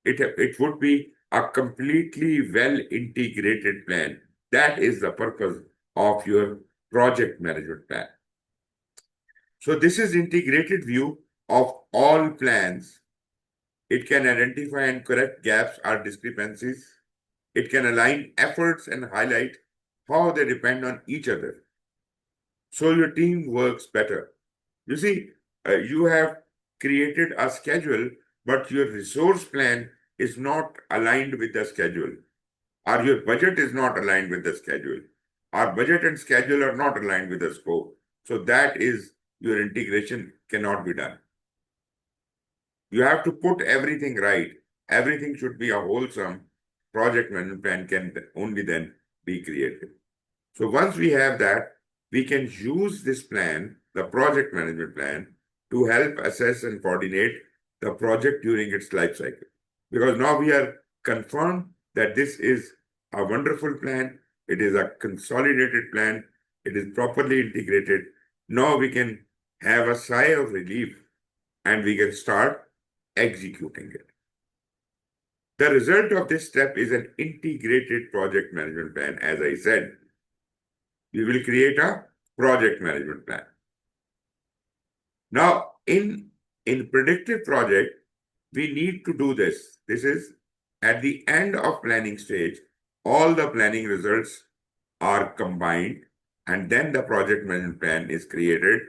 It would be a completely well integrated plan. That is the purpose of your project management plan. So this is integrated view of all plans. It can identify and correct gaps or discrepancies. It can align efforts and highlight how they depend on each other. So your team works better. You see, you have created a schedule, but your resource plan is not aligned with the schedule, or your budget is not aligned with the schedule. Our budget and schedule are not aligned with the scope. So that is your integration cannot be done. You have to put everything right. Everything should be a wholesome project management plan can only then be created. So once we have that, we can use this plan, the project management plan, to help assess and coordinate the project during its life cycle. Because now we are confirmed that this is a wonderful plan, it is a consolidated plan, it is properly integrated. Now we can have a sigh of relief and we can start executing it. The result of this step is an integrated project management plan, as I said. We will create a project management plan. Now, in predictive project, we need to do this. This is at the end of planning stage, all the planning results are combined and then the project management plan is created.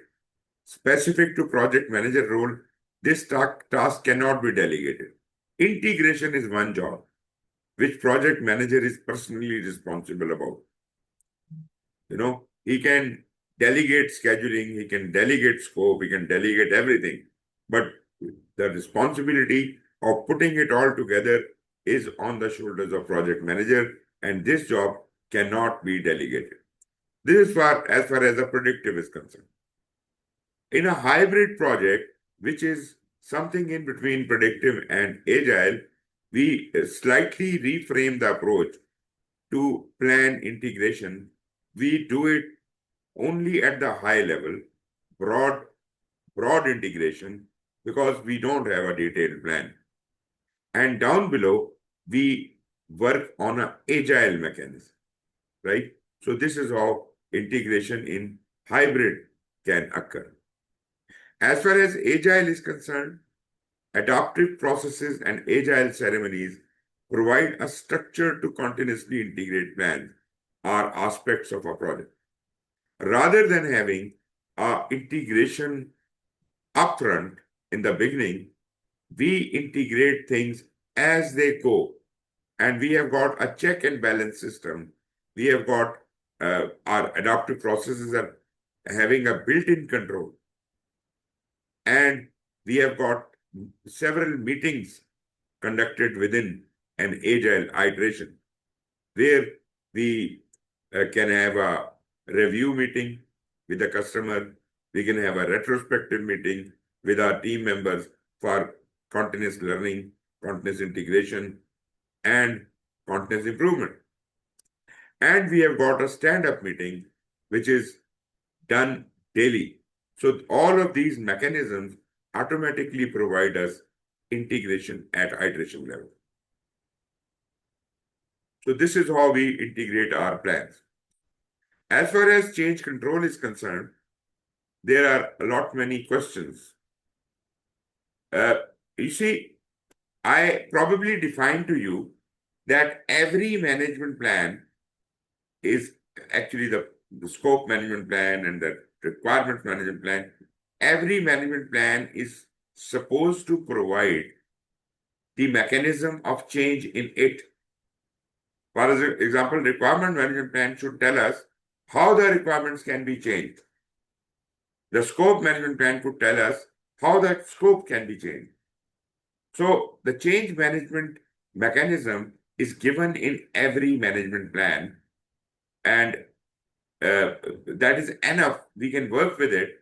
Specific to project manager role, this task cannot be delegated. Integration is one job, which project manager is personally responsible about. He can delegate scheduling, he can delegate scope, he can delegate everything. But the responsibility of putting it all together is on the shoulders of project manager, and this job cannot be delegated. This is as far as the predictive is concerned. In a hybrid project, which is something in between predictive and agile, we slightly reframe the approach to plan integration. We do it only at the high level, broad integration, because we don't have a detailed plan. And down below, we work on an agile mechanism, right? So this is how integration in hybrid can occur. As far as agile is concerned, adaptive processes and agile ceremonies provide a structure to continuously integrate plans or aspects of a project. Rather than having integration upfront in the beginning, we integrate things as they go. And we have got a check and balance system. We have got our adaptive processes are having a built-in control. And we have got several meetings conducted within an agile iteration where we can have a review meeting with the customer. We can have a retrospective meeting with our team members for continuous learning, continuous integration, and continuous improvement. And we have got a stand-up meeting, which is done daily. So all of these mechanisms automatically provide us integration at iteration level. So this is how we integrate our plans. As far as change control is concerned, there are a lot many questions. You see, I probably defined to you that every management plan is actually the scope management plan and the requirements management plan. Every management plan is supposed to provide the mechanism of change in it. For example, requirement management plan should tell us how the requirements can be changed. The scope management plan could tell us how that scope can be changed. So the change management mechanism is given in every management plan, and that is enough. We can work with it,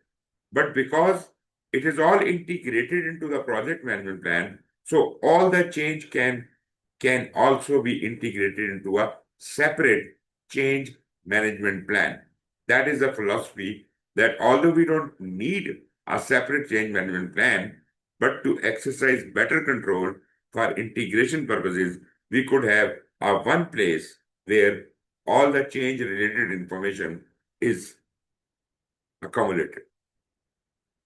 but because it is all integrated into the project management plan, so all the change can also be integrated into a separate change management plan. That is the philosophy, that although we don't need a separate change management plan, but to exercise better control for integration purposes, we could have a one place where all the change related information is accumulated.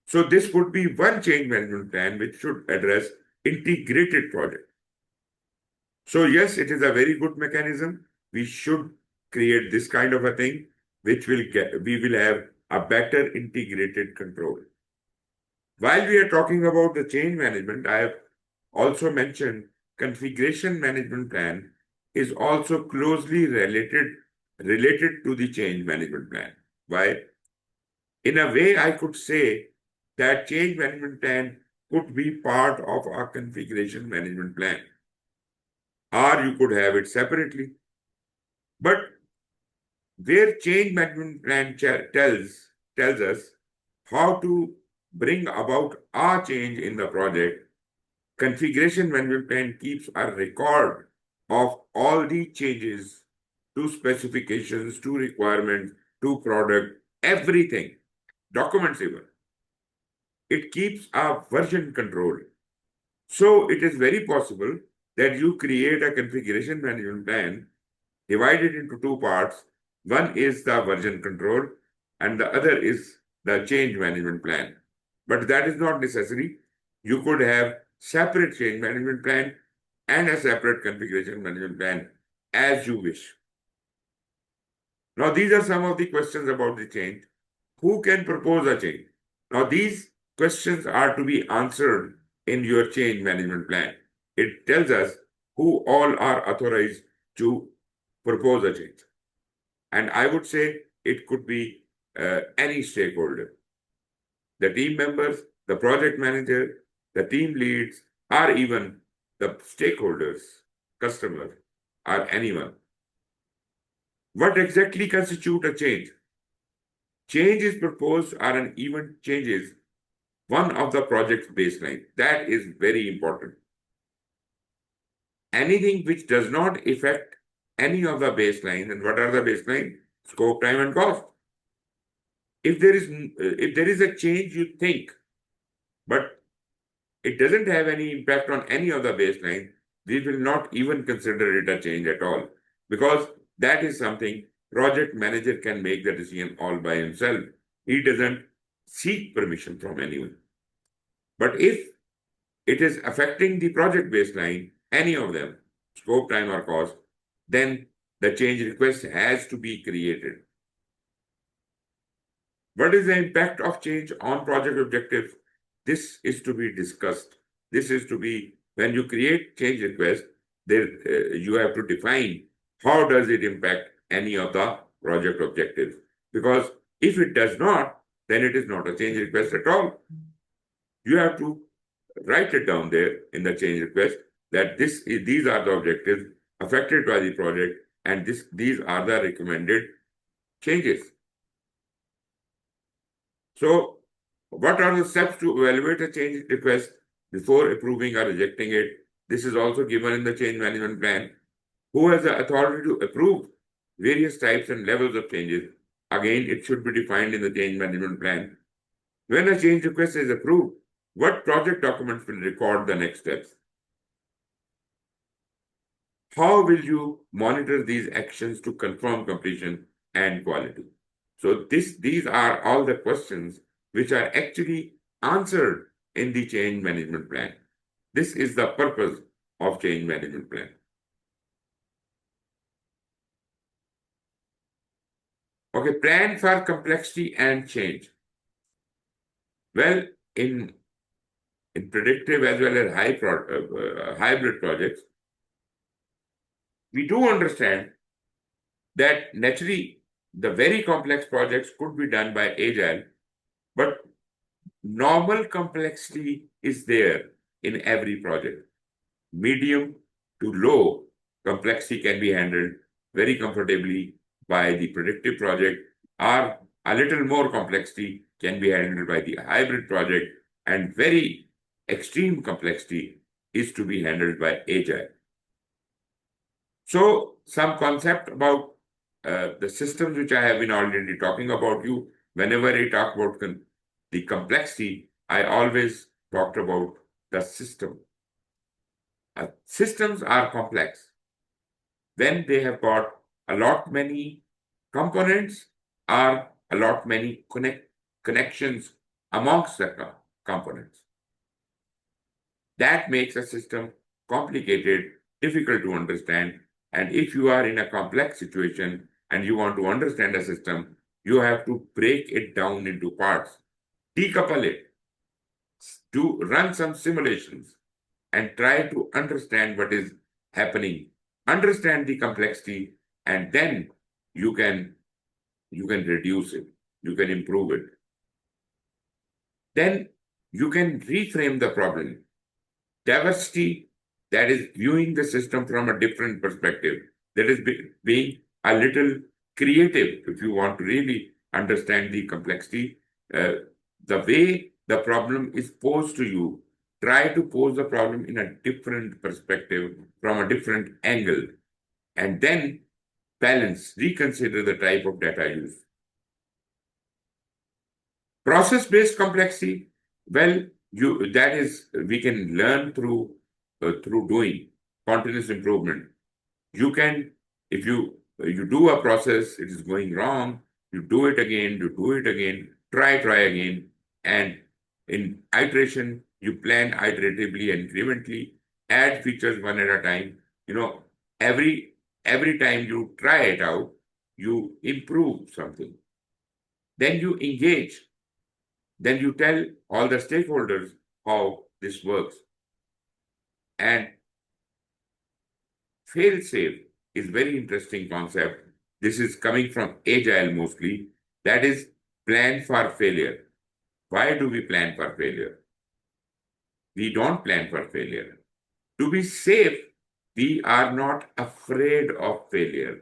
So this would be one change management plan which should address integrated project. So yes, it is a very good mechanism. We should create this kind of a thing, which we will have a better integrated control. While we are talking about the change management, I have also mentioned configuration management plan is also closely related to the change management plan. Why? In a way, I could say that change management plan could be part of our configuration management plan, or you could have it separately. But where change management plan tells us how to bring about our change in the project, configuration management plan keeps a record of all the changes to specifications, to requirements, to product, everything, documents even. It keeps a version control. So it is very possible that you create a configuration management plan divided into two parts. One is the version control and the other is the change management plan. But that is not necessary. You could have separate change management plan and a separate configuration management plan as you wish. Now, these are some of the questions about the change. Who can propose a change? Now, these questions are to be answered in your change management plan. It tells us who all are authorized to propose a change. And I would say it could be any stakeholder. The team members, the project manager, the team leads, or even the stakeholders, customer, or anyone. What exactly constitutes a change? Change is proposed or an event changes one of the project's baseline. That is very important. Anything which does not affect any of the baseline, and what are the baseline? Scope, time, and cost. If there is a change you think, but it doesn't have any impact on any of the baseline, we will not even consider it a change at all, because that is something project manager can make the decision all by himself. He doesn't seek permission from anyone. But if it is affecting the project baseline, any of them, scope, time, or cost, then the change request has to be created. What is the impact of change on project objectives? This is to be discussed. This is to be, when you create change request, you have to define how does it impact any of the project objectives. Because if it does not, then it is not a change request at all. You have to write it down there in the change request that these are the objectives affected by the project, and these are the recommended changes. So, what are the steps to evaluate a change request before approving or rejecting it? This is also given in the change management plan. Who has the authority to approve various types and levels of changes? Again, it should be defined in the change management plan. When a change request is approved, what project documents will record the next steps? How will you monitor these actions to confirm completion and quality? So these are all the questions which are actually answered in the change management plan. This is the purpose of change management plan. Okay, plan for complexity and change. Well, in predictive as well as hybrid projects, we do understand that naturally the very complex projects could be done by agile, but normal complexity is there in every project. Medium to low complexity can be handled very comfortably by the predictive project, or a little more complexity can be handled by the hybrid project, and very extreme complexity is to be handled by agile. So some concept about the systems which I have been already talking about you. Whenever I talk about the complexity, I always talked about the system. Systems are complex when they have got a lot many components or a lot many connections amongst the components. That makes a system complicated, difficult to understand. And if you are in a complex situation and you want to understand a system, you have to break it down into parts, decouple it, do run some simulations, and try to understand what is happening, understand the complexity, and then you can reduce it, you can improve it. Then you can reframe the problem. Diversity, that is viewing the system from a different perspective, that is being a little creative if you want to really understand the complexity. The way the problem is posed to you, try to pose the problem in a different perspective from a different angle, and then balance, reconsider the type of data used. Process-based complexity, well, that is we can learn through doing continuous improvement. You can, if you do a process, it is going wrong, you do it again, try again, and in iteration, you plan iteratively and incrementally, add features one at a time. You know, every time you try it out, you improve something. Then you engage. Then you tell all the stakeholders how this works. And fail safe is very interesting concept. This is coming from agile mostly. That is plan for failure. Why do we plan for failure? We don't plan for failure. To be safe, we are not afraid of failure.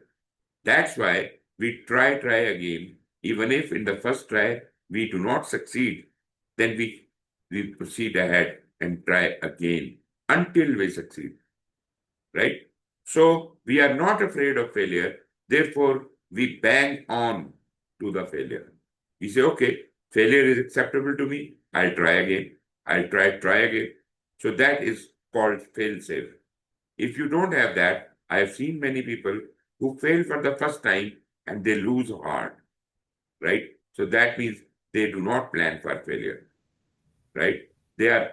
That's why we try again. Even if in the first try we do not succeed, then we proceed ahead and try again until we succeed. Right? So we are not afraid of failure. Therefore, we bang on to the failure. We say, okay, failure is acceptable to me. I'll try again. I'll try again. So that is called fail safe. If you don't have that, I have seen many people who fail for the first time and they lose heart, right? So that means they do not plan for failure, right? They are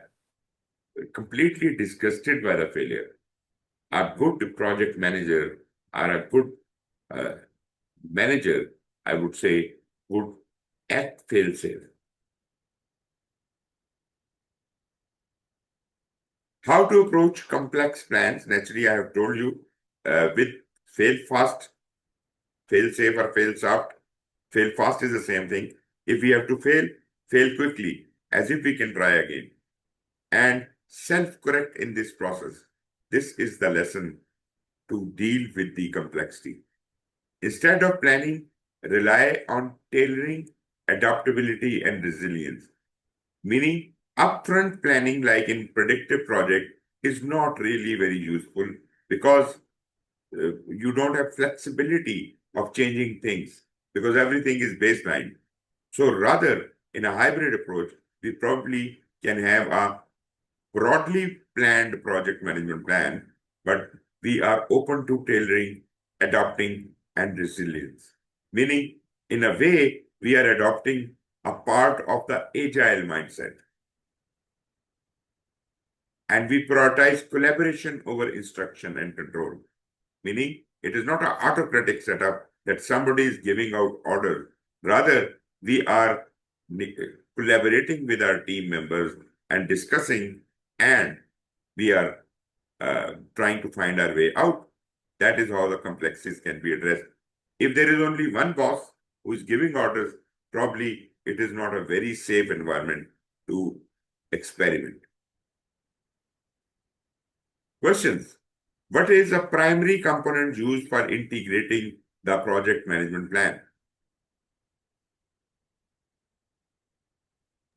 completely disgusted by the failure. A good project manager or a good manager, I would say, would act fail safe. How to approach complex plans? Naturally, I have told you with fail fast, fail safe, or fail soft. Fail fast is the same thing. If we have to fail, fail quickly, as if we can try again. And self-correct in this process. This is the lesson to deal with the complexity. Instead of planning, rely on tailoring, adaptability, and resilience. Meaning, upfront planning, like in predictive project, is not really very useful because you don't have flexibility of changing things because everything is baseline. So rather, in a hybrid approach, we probably can have a broadly planned project management plan, but we are open to tailoring, adapting, and resilience. Meaning, in a way, we are adopting a part of the agile mindset. And we prioritize collaboration over instruction and control. Meaning, it is not an autocratic setup that somebody is giving out orders. Rather, we are collaborating with our team members and discussing, and we are trying to find our way out. That is how the complexities can be addressed. If there is only one boss who is giving orders, probably it is not a very safe environment to experiment. Questions. What is a primary component used for integrating the project management plan?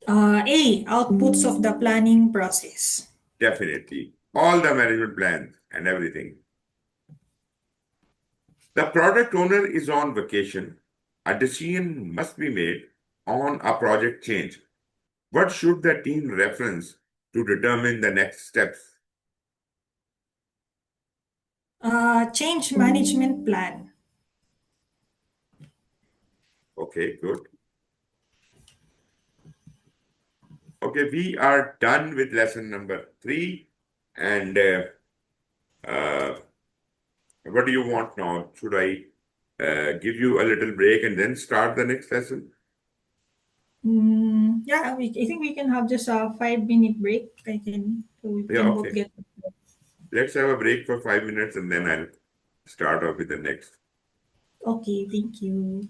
A. Outputs of the planning process. Definitely. All the management plans and everything. The product owner is on vacation. A decision must be made on a project change. What should the team reference to determine the next steps? Change management plan. Okay, good. Okay, we are done with lesson number 3. And what do you want now? Should I give you a little break and then start the next lesson? Yeah, I think we can have just a 5-minute break. So we Yeah, can both okay. get. Let's have a break for 5 minutes and then I'll start off with the next. Okay, thank you.